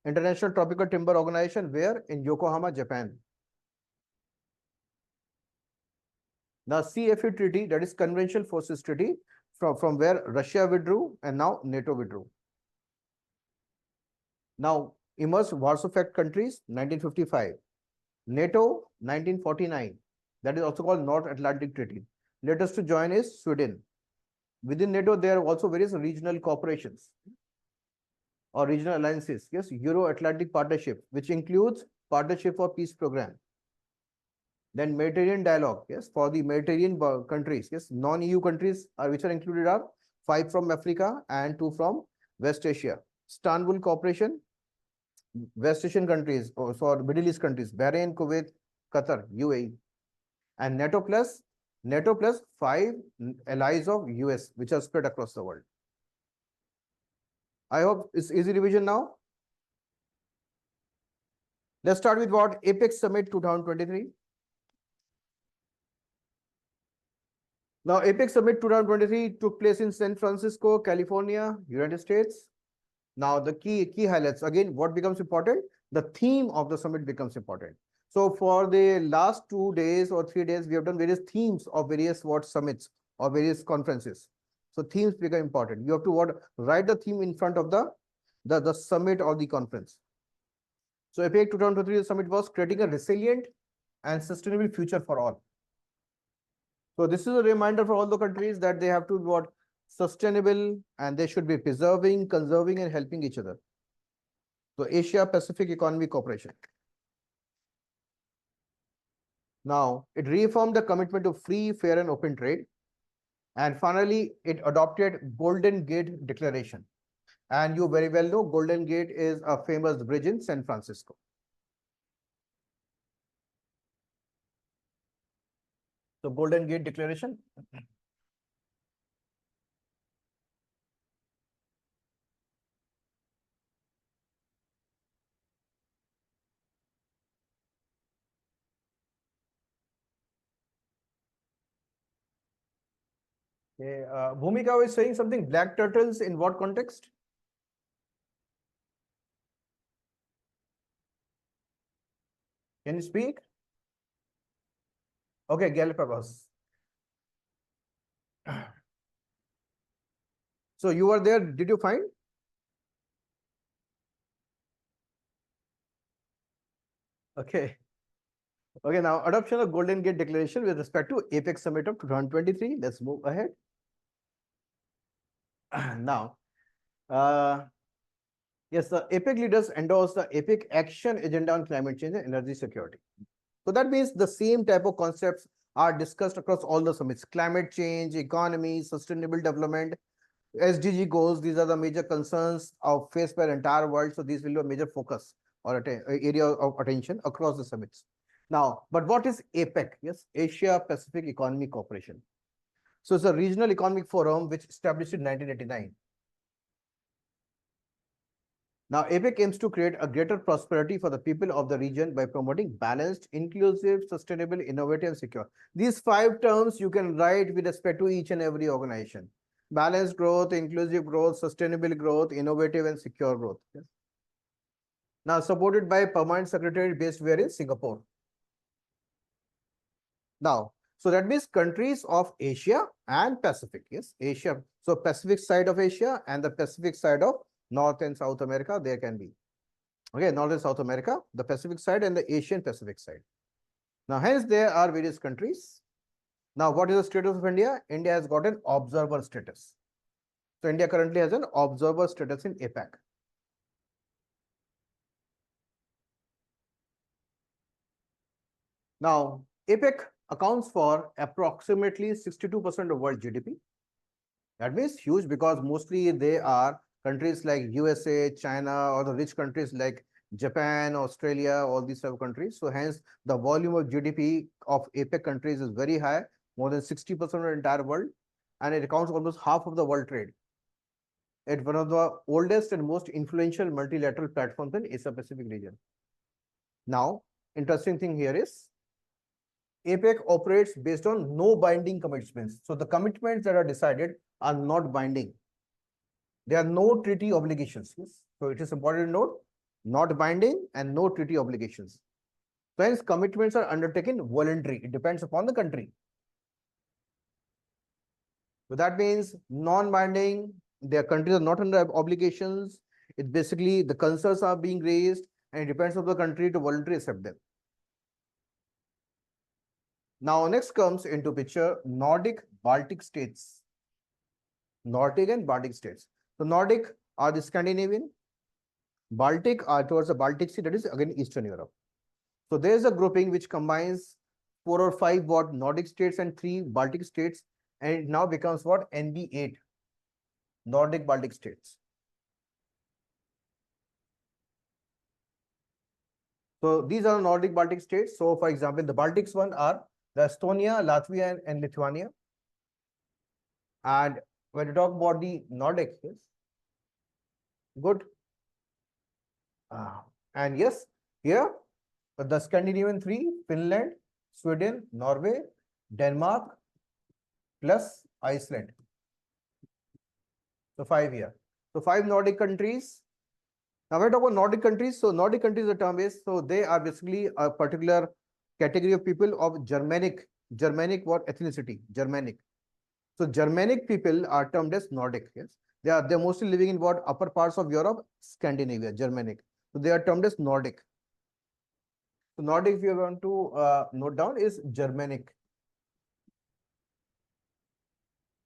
Speaker 1: International Tropical Timber Organization, where? In Yokohama, Japan. The CFE Treaty, that is Conventional Forces Treaty, from where Russia withdrew and now NATO withdrew. Now, emerged Warsaw Pact countries, 1955. NATO, 1949. That is also called North Atlantic Treaty. Latest to join is Sweden. Within NATO, there are also various regional corporations or regional alliances. Yes, Euro-Atlantic Partnership, which includes Partnership for Peace Program. Then Mediterranean Dialogue, yes, for the Mediterranean countries. Yes, non-EU countries which are included are 5 from Africa and 2 from West Asia. Istanbul Cooperation, West Asian countries, or Middle East countries: Bahrain, Kuwait, Qatar, UAE. And NATO plus 5 allies of US, which are spread across the world. I hope it's easy revision now. Let's start with what? Apex Summit 2023. Now, Apex Summit 2023 took place in San Francisco, California, United States. Now, the key highlights, again, what becomes important? The theme of the summit becomes important. So for the last 2 days or 3 days, we have done various themes of various summits or various conferences. So themes become important. You have to write the theme in front of the summit or the conference. So APEC 2023 summit was creating a resilient and sustainable future for all. So this is a reminder for all the countries that they have to be what sustainable, and they should be preserving, conserving, and helping each other. So Asia Pacific Economic Cooperation. Now, it reaffirmed the commitment to free, fair, and open trade. And finally, it adopted Golden Gate Declaration. And you very well know Golden Gate is a famous bridge in San Francisco. So Golden Gate Declaration. Okay, Bhumika was saying something, black turtles in what context? Can you speak? Okay, Galapagos. So you were there, did you find? Okay. Okay, now adoption of Golden Gate Declaration with respect to APEC Summit of 2023. Let's move ahead. Now, yes, the APEC leaders endorsed the APEC Action Agenda on Climate Change and Energy Security. So that means the same type of concepts are discussed across all the summits: climate change, economy, sustainable development, SDG goals. These are the major concerns faced by the entire world. So these will be a major focus or area of attention across the summits. Now, but what is APEC? Yes, Asia Pacific Economic Cooperation. So it's a regional economic forum which established in 1989. Now, APEC aims to create a greater prosperity for the people of the region by promoting balanced, inclusive, sustainable, innovative, and secure. These 5 terms you can write with respect to each and every organization: balanced growth, inclusive growth, sustainable growth, innovative, and secure growth. Yes. Now, supported by permanent secretary based where in Singapore. Now, so that means countries of Asia and Pacific. Yes, Asia. So Pacific side of Asia and the Pacific side of North and South America, there can be. Okay, North and South America, the Pacific side and the Asian Pacific side. Now, hence there are various countries. Now, what is the status of India? India has got an observer status. So India currently has an observer status in APEC. Now, APEC accounts for approximately 62% of world GDP. That means huge, because mostly they are countries like USA, China, or the rich countries like Japan, Australia, all these type of countries. So hence the volume of GDP of APEC countries is very high, more than 60% of the entire world, and it accounts for almost half of the world trade. It's one of the oldest and most influential multilateral platforms in Asia Pacific region. Now, interesting thing here is APEC operates based on no binding commitments. So the commitments that are decided are not binding. There are no treaty obligations. Yes. So it is important to note, not binding and no treaty obligations. So hence commitments are undertaken voluntary. It depends upon the country. So that means non-binding, their countries are not under obligations. It basically the concerns are being raised and it depends on the country to voluntarily accept them. Now, next comes into picture Nordic Baltic states. Nordic and Baltic states. So Nordic are the Scandinavian. Baltic are towards the Baltic Sea, that is again Eastern Europe. So there is a grouping which combines 4 or 5 what Nordic states and 3 Baltic states, and it now becomes what NB8, Nordic Baltic states. So these are Nordic Baltic states. So for example, the Baltics one are the Estonia, Latvia, and Lithuania. And when you talk about the Nordic, yes, good. And yes, here the Scandinavian 3, Finland, Sweden, Norway, Denmark, plus Iceland. So 5 here. So 5 Nordic countries. Now when we talk about Nordic countries, so Nordic countries, the term is, so they are basically a particular category of people of Germanic what ethnicity, Germanic. So Germanic people are termed as Nordic. Yes, they're mostly living in what upper parts of Europe, Scandinavia, Germanic. So they are termed as Nordic. So Nordic, if you want to note down, is Germanic.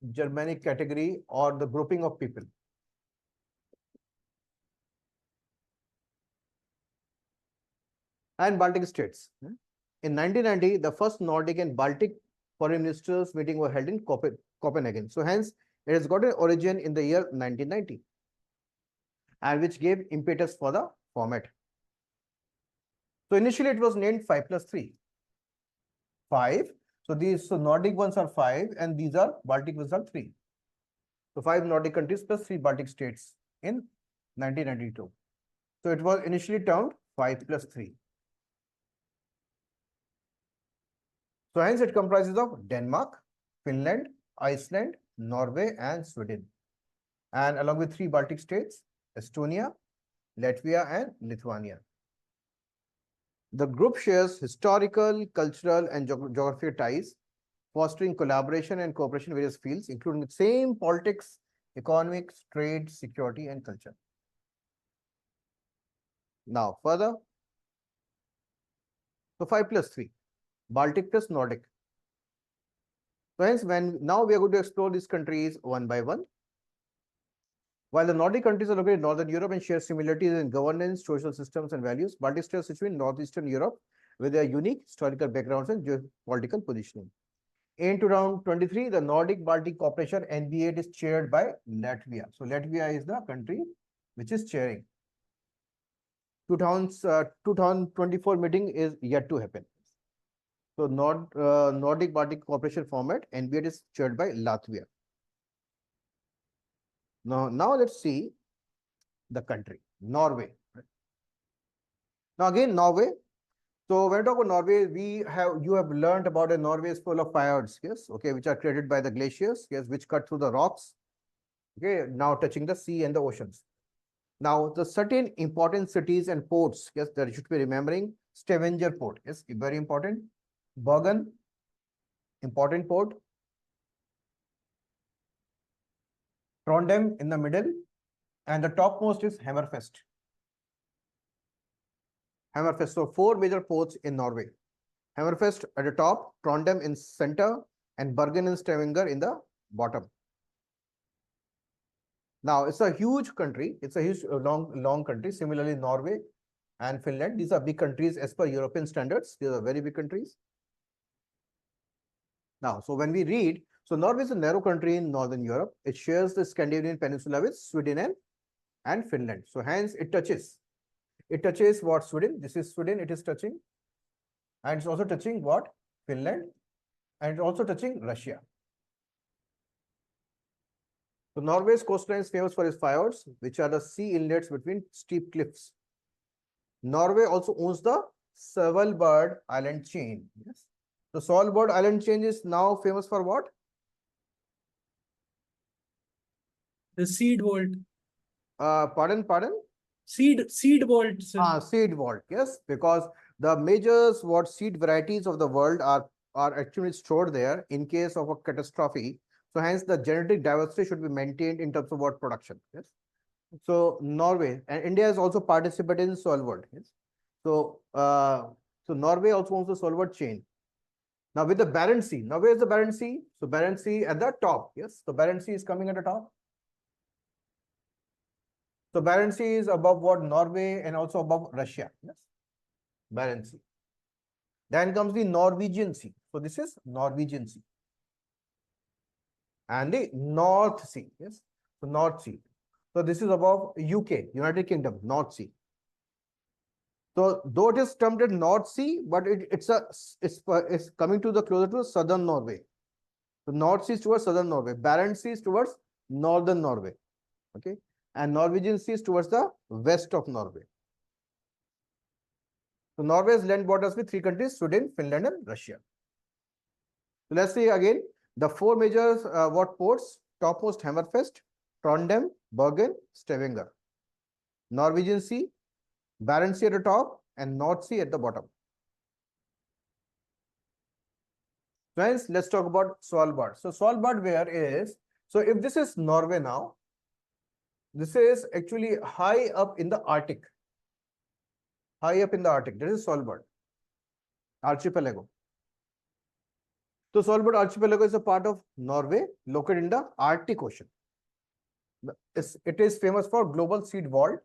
Speaker 1: Germanic category or the grouping of people. And Baltic states. In 1990, the first Nordic and Baltic foreign ministers meeting were held in Copenhagen. So hence, it has got an origin in the year 1990, and which gave impetus for the format. So initially, it was named 5+3. 5. So these Nordic ones are 5, and these are Baltic ones are 3. So 5 Nordic countries plus 3 Baltic states in 1992. So it was initially termed 5+3. So hence it comprises of Denmark, Finland, Iceland, Norway, and Sweden. And along with 3 Baltic states, Estonia, Latvia, and Lithuania. The group shares historical, cultural, and geographic ties, fostering collaboration and cooperation in various fields, including the same politics, economics, trade, security, and culture. Now, further. So 5+3, Baltic plus Nordic. So hence, now we are going to explore these countries one by one. While the Nordic countries are located in Northern Europe and share similarities in governance, social systems, and values, Baltic states are situated in Northeastern Europe with their unique historical backgrounds and geopolitical positioning. In 2023, the Nordic Baltic Cooperation (NBA) is chaired by Latvia. So Latvia is the country which is chairing. 2024 meeting is yet to happen. So Nordic Baltic Cooperation format (NBA) is chaired by Latvia. Now let's see the country, Norway. Now again, Norway. So when we talk about Norway, you have learned about a Norway is full of fjords, yes, okay, which are created by the glaciers, yes, which cut through the rocks, okay, now touching the sea and the oceans. Now the certain important cities and ports, yes, that you should be remembering. Stavanger port, yes, very important. Bergen, important port. Trondheim in the middle, and the topmost is Hammerfest. Hammerfest. So 4 major ports in Norway. Hammerfest at the top, Trondheim in center, and Bergen and Stavanger in the bottom. Now it's a huge country. It's a huge, long country. Similarly, Norway and Finland. These are big countries as per European standards. These are very big countries. Now, so when we read, so Norway is a narrow country in Northern Europe. It shares the Scandinavian peninsula with Sweden and Finland. So hence it touches. It touches what? Sweden. This is Sweden. It is touching. And it's also touching what? Finland. And it's also touching Russia. So Norway's coastline is famous for its fjords, which are the sea inlets between steep cliffs. Norway also owns the Svalbard island chain. Yes. The Svalbard island chain is now famous for what?
Speaker 2: The seed vault.
Speaker 1: Pardon?
Speaker 2: Seed vault, sir.
Speaker 1: Seed vault, yes, because the major seed varieties of the world are actually stored there in case of a catastrophe. So hence the genetic diversity should be maintained in terms of what production. Yes. So Norway and India has also participated in Svalbard. Yes. So so Norway also owns the Svalbard chain. Now with the Barents Sea. Now where is the Barents Sea? So Barents Sea at the top. Yes. So Barents Sea is coming at the top. So Barents Sea is above what? Norway and also above Russia. Yes. Barents Sea. Then comes the Norwegian Sea. So this is Norwegian Sea. And the North Sea. Yes. So North Sea. So this is above UK, United Kingdom, North Sea. So though it is termed as North Sea, but it's coming to the closer to southern Norway. So North Sea is towards southern Norway. Barents Sea is towards northern Norway. Okay. And Norwegian Sea is towards the west of Norway. So Norway's land borders with 3 countries, Sweden, Finland, and Russia. So let's see again the 4 major ports. Topmost Hammerfest, Trondheim, Bergen, Stavanger. Norwegian Sea, Barents Sea at the top, and North Sea at the bottom. Friends, let's talk about Svalbard. So Svalbard where is? So if this is Norway now, this is actually high up in the Arctic. High up in the Arctic. This is Svalbard. archipelago. So Svalbard archipelago is a part of Norway located in the Arctic Ocean. It is famous for global seed vault.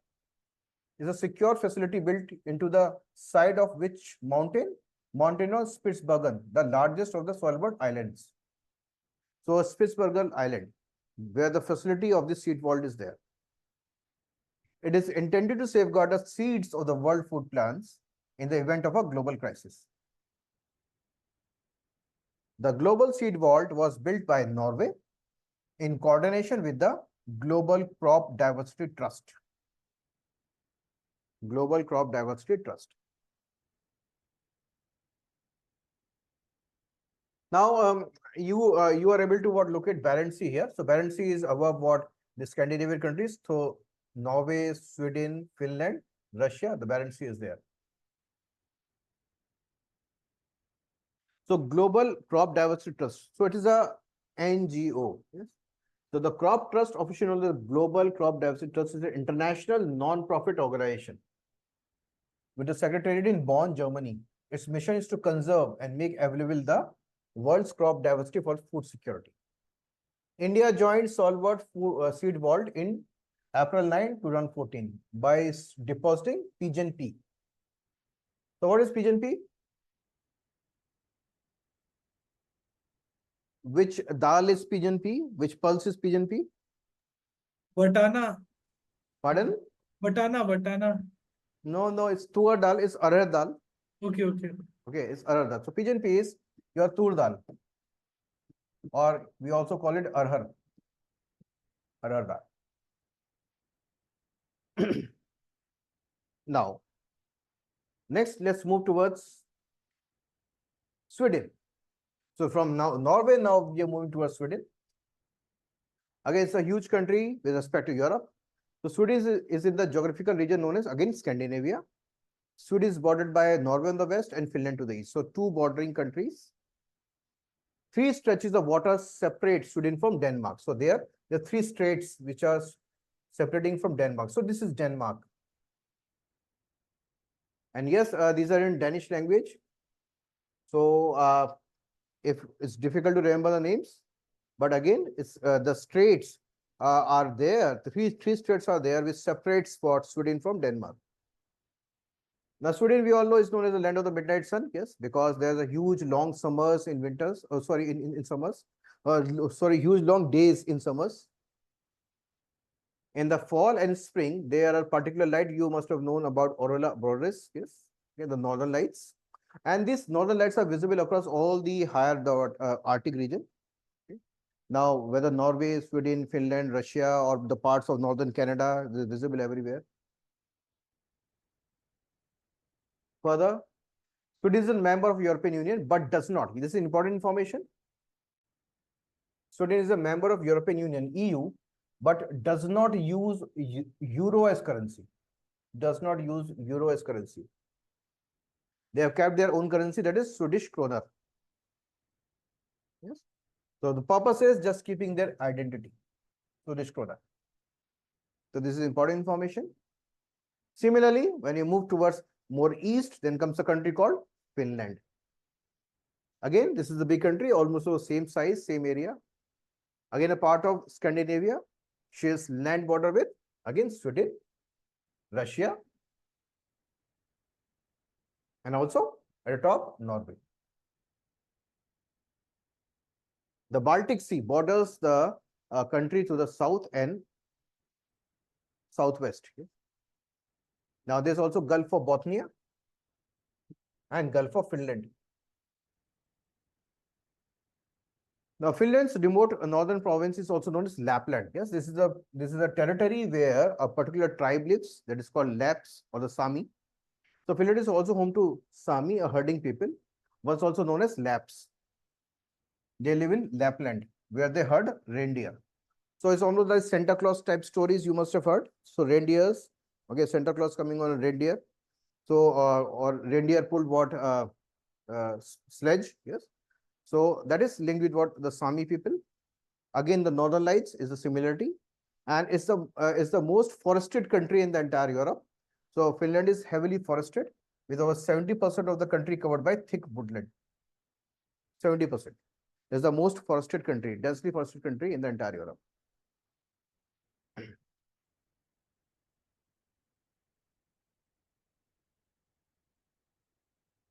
Speaker 1: Is a secure facility built into the side of which mountain? Mountain of Spitsbergen, the largest of the Svalbard islands. So Spitsbergen Island, where the facility of the seed vault is there. It is intended to safeguard the seeds of the world food plants in the event of a global crisis. The global seed vault was built by Norway in coordination with the Global Crop Diversity Trust. Global Crop Diversity Trust. Now, you are able to look at Barents Sea here. So Barents Sea is above what the Scandinavian countries. So Norway, Sweden, Finland, Russia. The Barents Sea is there. So Global Crop Diversity Trust. So it is a NGO. Yes. So the Crop Trust, officially the Global Crop Diversity Trust, is an international non-profit organization with a secretariat in Bonn, Germany. Its mission is to conserve and make available the world's crop diversity for food security. India joined Svalbard Seed Vault in April 9, 2014 by depositing Pigeon P. So what is Pigeon P? Which dal is Pigeon P? Which pulse is Pigeon P?
Speaker 2: Vatana.
Speaker 1: Pardon?
Speaker 2: Vatana.
Speaker 1: No, it's tur dal, it's arhar dal.
Speaker 2: Okay.
Speaker 1: Okay, it's arhar dal. So Pigeon P is your tur dal, or we also call it arhar dal. Now, next, let's move towards Sweden. So from Norway, now we are moving towards Sweden. Again, it's a huge country with respect to Europe. So Sweden is in the geographical region known as, again, Scandinavia. Sweden is bordered by Norway on the west and Finland to the east. So two bordering countries. 3 stretches of water separate Sweden from Denmark. So there are 3 straits which are separating from Denmark. So this is Denmark. And yes, these are in Danish language. So if it's difficult to remember the names, but again, it's the straits are there. The three straits are there which separates for Sweden from Denmark. Now, Sweden, we all know, is known as the land of the midnight sun. Yes, because there's a huge long summers in winters. Oh, sorry, in summers. Huge long days in summers. In the fall and spring, there are particular light. You must have known about aurora borealis. Yes, okay, the northern lights. And these northern lights are visible across all the higher Arctic region. Okay. Now, whether Norway, Sweden, Finland, Russia, or the parts of northern Canada, is visible everywhere. Further, Sweden is a member of European Union, but does not. This is important information. Sweden is a member of European Union, EU, but does not use euro as currency. Does not use euro as currency. They have kept their own currency, that is Swedish kroner. Yes. So the purpose is just keeping their identity, Swedish kroner. So this is important information. Similarly, when you move towards more east, then comes a country called Finland. Again, this is a big country, almost the same size, same area. Again, a part of Scandinavia, shares land border with, again, Sweden, Russia, and also at the top, Norway. The Baltic Sea borders the country to the south and southwest. Now, there's also Gulf of Bothnia and Gulf of Finland. Now, Finland's remote northern province is also known as Lapland. Yes, this is a territory where a particular tribe lives, that is called Lapps or the Sami. So Finland is also home to Sami, a herding people, once also known as Lapps. They live in Lapland, where they herd reindeer. So it's almost like Santa Claus type stories you must have heard. So reindeers, okay, Santa Claus coming on a reindeer. So or reindeer pulled what sledge, yes. So that is linked with what the Sami people. Again, the Northern Lights is a similarity, and it's the most forested country in the entire Europe. So Finland is heavily forested. with over 70% of the country covered by thick woodland. 70%. It's the most forested country, densely forested country in the entire Europe.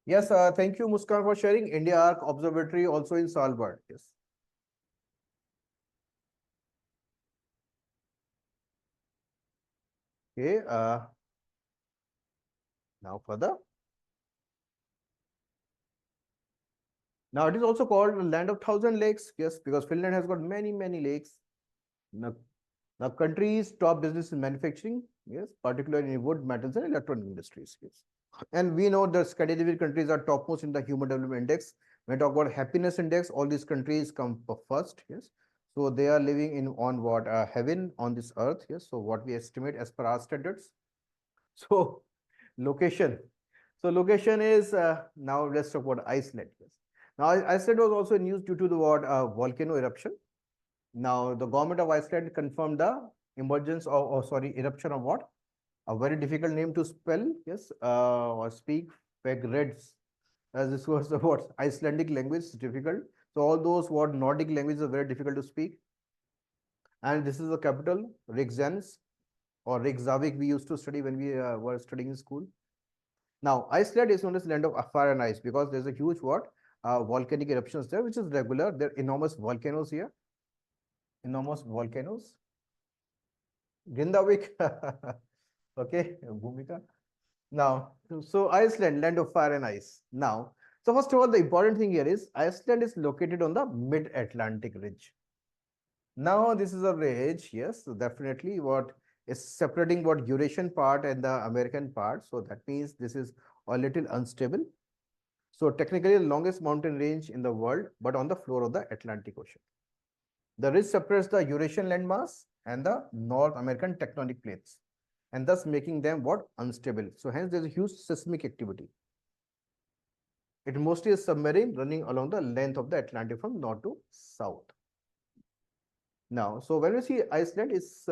Speaker 1: Yes, thank you, Muskan, for sharing. India Arc Observatory also in Svalbard. Yes. Okay. Now further. Now it is also called the land of thousand lakes. Yes, because Finland has got many lakes. Now, now country's top business is manufacturing. Yes, particularly in wood, metals, and electronic industries. Yes. And we know the Scandinavian countries are topmost in the Human Development Index. When we talk about happiness index, all these countries come first. Yes. So they are living in on what heaven on this earth. Yes. So what we estimate as per our standards. So location. So location is now let's talk about Iceland. Yes. Now Iceland was also in news due to the what volcano eruption. Now the government of Iceland confirmed the emergence of, or sorry, eruption of what? A very difficult name to spell, yes, or speak, Fegreds, as this was the what Icelandic language is difficult. So all those what Nordic languages are very difficult to speak. And this is the capital, Reykjanes or Reykjavik we used to study when we were studying in school. Now, Iceland is known as land of fire and ice because there's a huge what? Volcanic eruptions there, which is regular. There are enormous volcanoes here. Enormous volcanoes. Grindavik. Okay, Bhumika. Now, so Iceland, land of fire and ice. Now, so first of all, the important thing here is Iceland is located on the mid-Atlantic ridge. Now, this is a ridge, yes, so definitely what is separating what Eurasian part and the American part. So that means this is a little unstable. So technically the longest mountain range in the world, but on the floor of the Atlantic Ocean. The ridge separates the Eurasian landmass and the North American tectonic plates, and thus making them what? Unstable. So hence there is a huge seismic activity. It mostly is submarine running along the length of the Atlantic from north to south. Now, so when we see Iceland, it's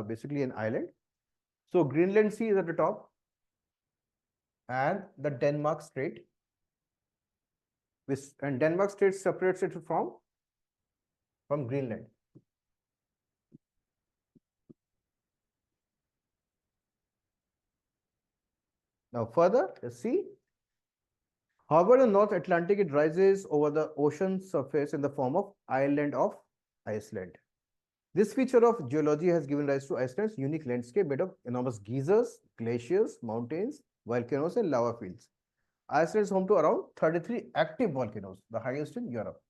Speaker 1: basically an island. So Greenland Sea is at the top, and the Denmark Strait, and Denmark Strait separates it from Greenland. Now further, you see, however, the North Atlantic, it rises over the ocean surface in the form of island of Iceland. This feature of geology has given rise to Iceland's unique landscape made of enormous geysers, glaciers, mountains, volcanoes, and lava fields. Iceland is home to around 33 active volcanoes, the highest in Europe.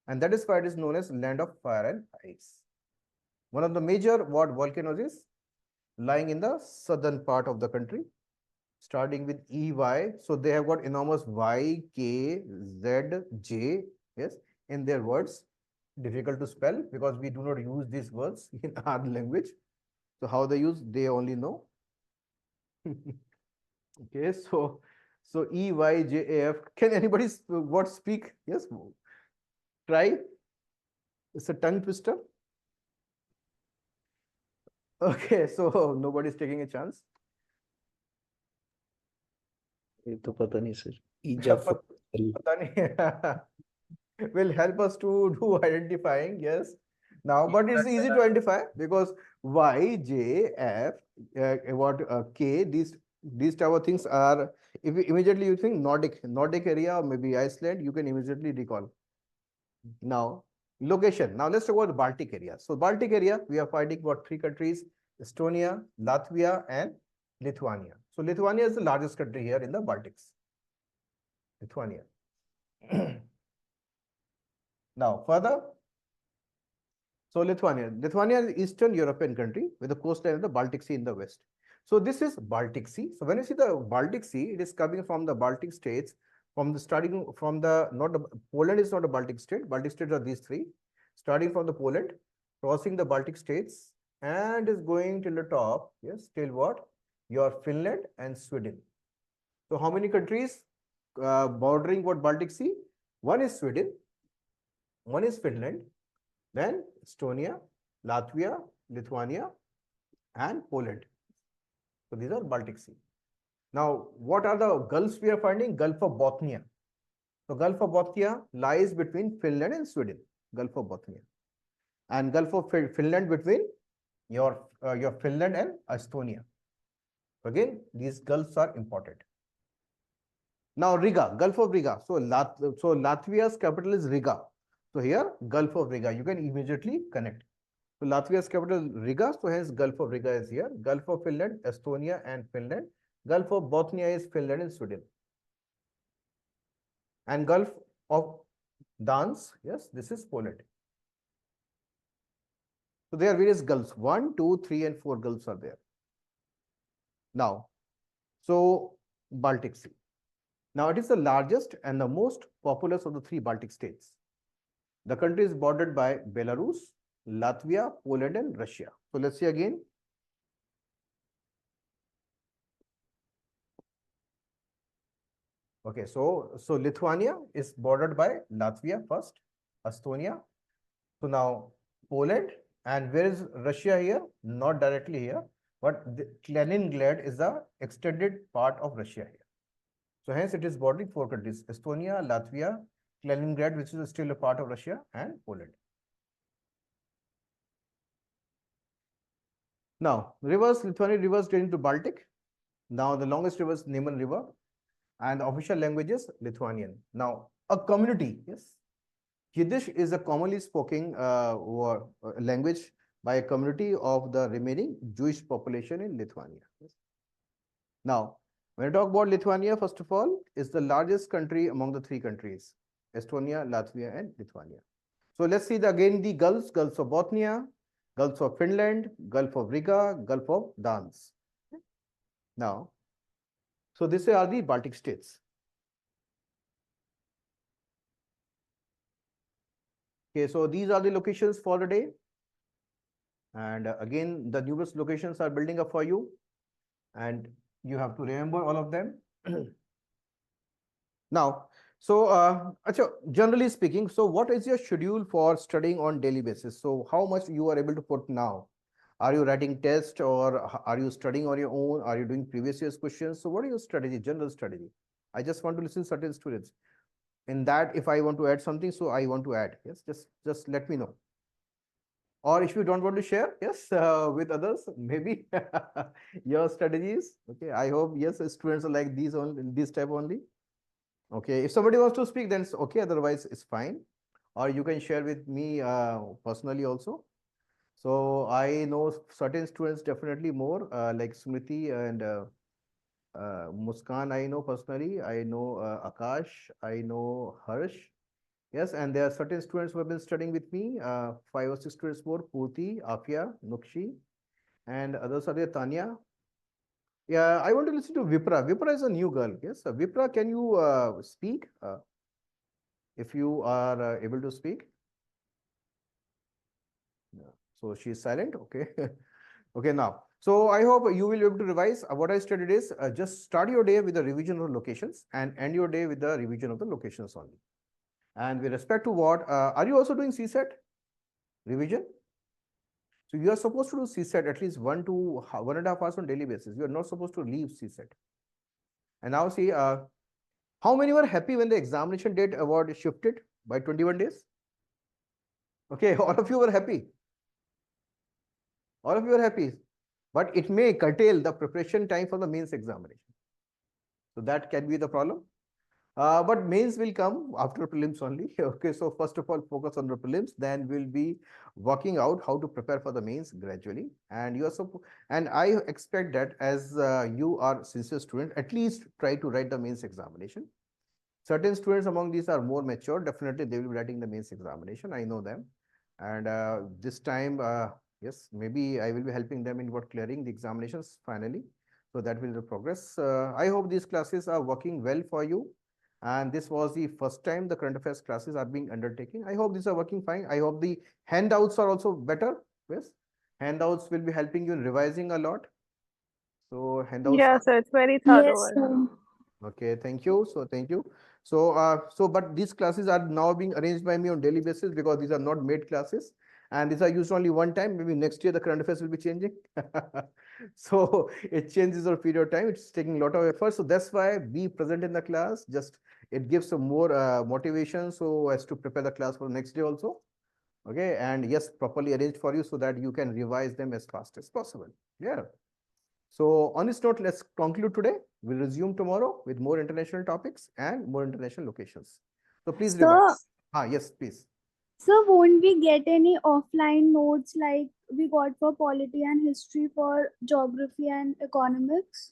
Speaker 1: And that is why it is known as land of fire and ice. One of the major what volcanoes is lying in the southern part of the country, starting with EY. So they have got enormous Y, K, Z, J, yes, in their words. Difficult to spell because we do not use these words in our language. So how they use, they only know. Okay, so E, Y, J, A, F. Can anybody what speak? Yes, try. It's a tongue twister. Okay, so nobody's taking a chance.
Speaker 4: ये तो पता नहीं sir ईजा
Speaker 1: पता नहीं will help us to do identifying, yes. Now, but it's easy to identify because Y, J, F, K, these type of things are, if you immediately you think Nordic area or maybe Iceland, you can immediately recall. Now, location. Now, let's talk about the Baltic area. So, Baltic area, we are finding what three countries, Estonia, Latvia, and Lithuania. So, Lithuania is the largest country here in the Baltics. Lithuania. Now, further, so Lithuania is an Eastern European country with the coastline of the Baltic Sea in the west. So this is Baltic Sea. So when you see the Baltic Sea, it is coming from the Baltic states, starting from the, Poland is not a Baltic state. Baltic states are these three, starting from the Poland, crossing the Baltic states, and is going till the top, yes, till what? Your Finland and Sweden. So how many countries bordering what Baltic Sea? One is Sweden, one is Finland, then Estonia, Latvia, Lithuania, and Poland. So these are Baltic Sea. Now, what are the gulfs we are finding? Gulf of Bothnia. So Gulf of Bothnia lies between Finland and Sweden. Gulf of Bothnia. And Gulf of Finland between your Finland and Estonia. Again, these gulfs are important. Now Riga, Gulf of Riga. So Latvia's capital is Riga. So here Gulf of Riga, you can immediately connect. So Latvia's capital Riga. So hence Gulf of Riga is here. Gulf of Finland, Estonia and Finland. Gulf of Bothnia is Finland and Sweden. And Gulf of Dans, yes, this is Poland. So there are various gulfs. 1, 2, 3, and 4 gulfs are there. Now, so Baltic Sea. Now it is the largest and the most populous of the 3 Baltic states. The country is bordered by Belarus, Latvia, Poland, and Russia. So let's see again. Okay, so Lithuania is bordered by Latvia first, Estonia. So now Poland, and where is Russia here? Not directly here, but Kaliningrad is the extended part of Russia here. So hence it is bordering 4 countries: Estonia, Latvia, Kaliningrad, which is still a part of Russia, and Poland. Now, rivers, Lithuanian rivers drain into Baltic. Now the longest river is Neman River, and the official language is Lithuanian. Now, a community, yes, Yiddish is a commonly spoken language by a community of the remaining Jewish population in Lithuania. Yes. Now, when I talk about Lithuania, first of all, is the largest country among the 3 countries: Estonia, Latvia, and Lithuania. So let's see again the gulfs: Gulf of Bothnia, Gulf of Finland, Gulf of Riga, Gulf of Dans. Now, so these are the Baltic states. Okay, so these are the locations for the day. And again, the numerous locations are building up for you. And you have to remember all of them. Now, so generally speaking, so what is your schedule for studying on daily basis? So how much you are able to put now? Are you writing tests, or are you studying on your own? Are you doing previous year's questions? So what are your strategy, general strategy? I just want to listen to certain students. In that, if I want to add something, so I want to add. Yes, just let me know. Or if you don't want to share, yes, with others, maybe your strategies. Okay, I hope, yes, students are like these on this type only. Okay, if somebody wants to speak, then it's okay. Otherwise, it's fine. Or you can share with me personally also. So I know certain students definitely more, like Smriti and Muskan. I know personally. I know Akash. I know Harsh. Yes, and there are certain students who have been studying with me. 5 or 6 students more: Purti, Afia, Nukshi, and others are there. Tanya. Yeah, I want to listen to Vipra. Vipra is a new girl. Yes, Vipra, can you speak? If you are able to speak. Yeah. So she is silent. Okay. Okay, now. So I hope you will be able to revise. What I studied is just start your day with the revision of locations and end your day with the revision of the locations only. And with respect to what, are you also doing CSET revision? So you are supposed to do CSET at least 1 to 1.5 hours on daily basis. You are not supposed to leave CSET. And now see, how many were happy when the examination date award shifted by 21 days? Okay, all of you were happy. All of you are happy. But it may curtail the preparation time for the mains examination. So that can be the problem. But mains will come after prelims only. Okay, so first of all, focus on the prelims. Then we'll be working out how to prepare for the mains gradually. And you are and I expect that as you are sincere student, at least try to write the mains examination. Certain students among these are more mature. Definitely, they will be writing the mains examination. I know them. And this time, yes, maybe I will be helping them in what clearing the examinations finally. So that will be the progress. I hope these classes are working well for you. And this was the first time the current affairs classes are being undertaken. I hope these are working fine. I hope the handouts are also better. Yes, handouts will be helping you in revising a lot. So handouts.
Speaker 6: Yeah, sir, it's very thorough.
Speaker 7: Yes, sir.
Speaker 1: Okay, thank you. So thank you. So but these classes are now being arranged by me on daily basis because these are not made classes. And these are used only one time. Maybe next year the current affairs will be changing. So it changes over period of time. It's taking a lot of effort. So that's why be present in the class. Just it gives some more motivation so as to prepare the class for the next day also. Okay, and yes, properly arranged for you so that you can revise them as fast as possible. Yeah. So on this note, let's conclude today. We'll resume tomorrow with more international topics and more international locations. So please
Speaker 6: Sir,
Speaker 1: revise. Yes, please.
Speaker 6: so won't we get any offline notes like we got for polity and history for geography and economics?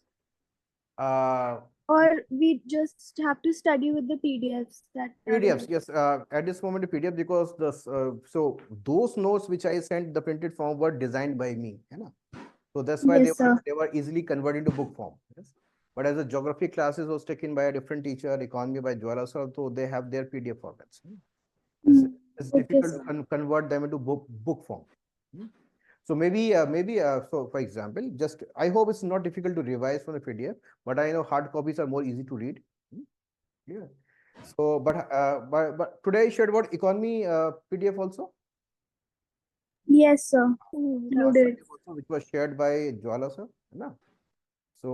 Speaker 1: Uh,
Speaker 6: Or we just have to study with the PDFs that are
Speaker 1: PDFs, yes. At this moment, the PDF because so those notes which I sent the printed form were designed by me, you know. So that's why
Speaker 6: Yes, sir.
Speaker 1: they were easily converted into book form. Yes. But as the geography classes was taken by a different teacher, economy by Jwala sir, so they have their PDF formats. It's,
Speaker 6: Hmm.
Speaker 1: it's
Speaker 6: Okay,
Speaker 1: difficult
Speaker 6: sir.
Speaker 1: to convert them into book form. So maybe so for example, just I hope it's not difficult to revise from the PDF, but I know hard copies are more easy to read. Yeah. So, but today I shared about economy PDF also.
Speaker 6: Yes, sir. You did.
Speaker 1: Which was shared by Jwala sir. No. So,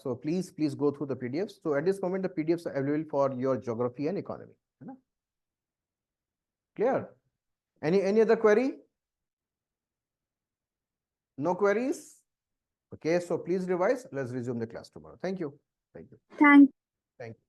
Speaker 1: so please go through the PDFs. So at this moment, the PDFs are available for your geography and economy. No? Clear? Any other query? No queries? Okay, so please revise. Let's resume the class tomorrow. Thank you. Thank you.
Speaker 6: Thank
Speaker 1: Thank you.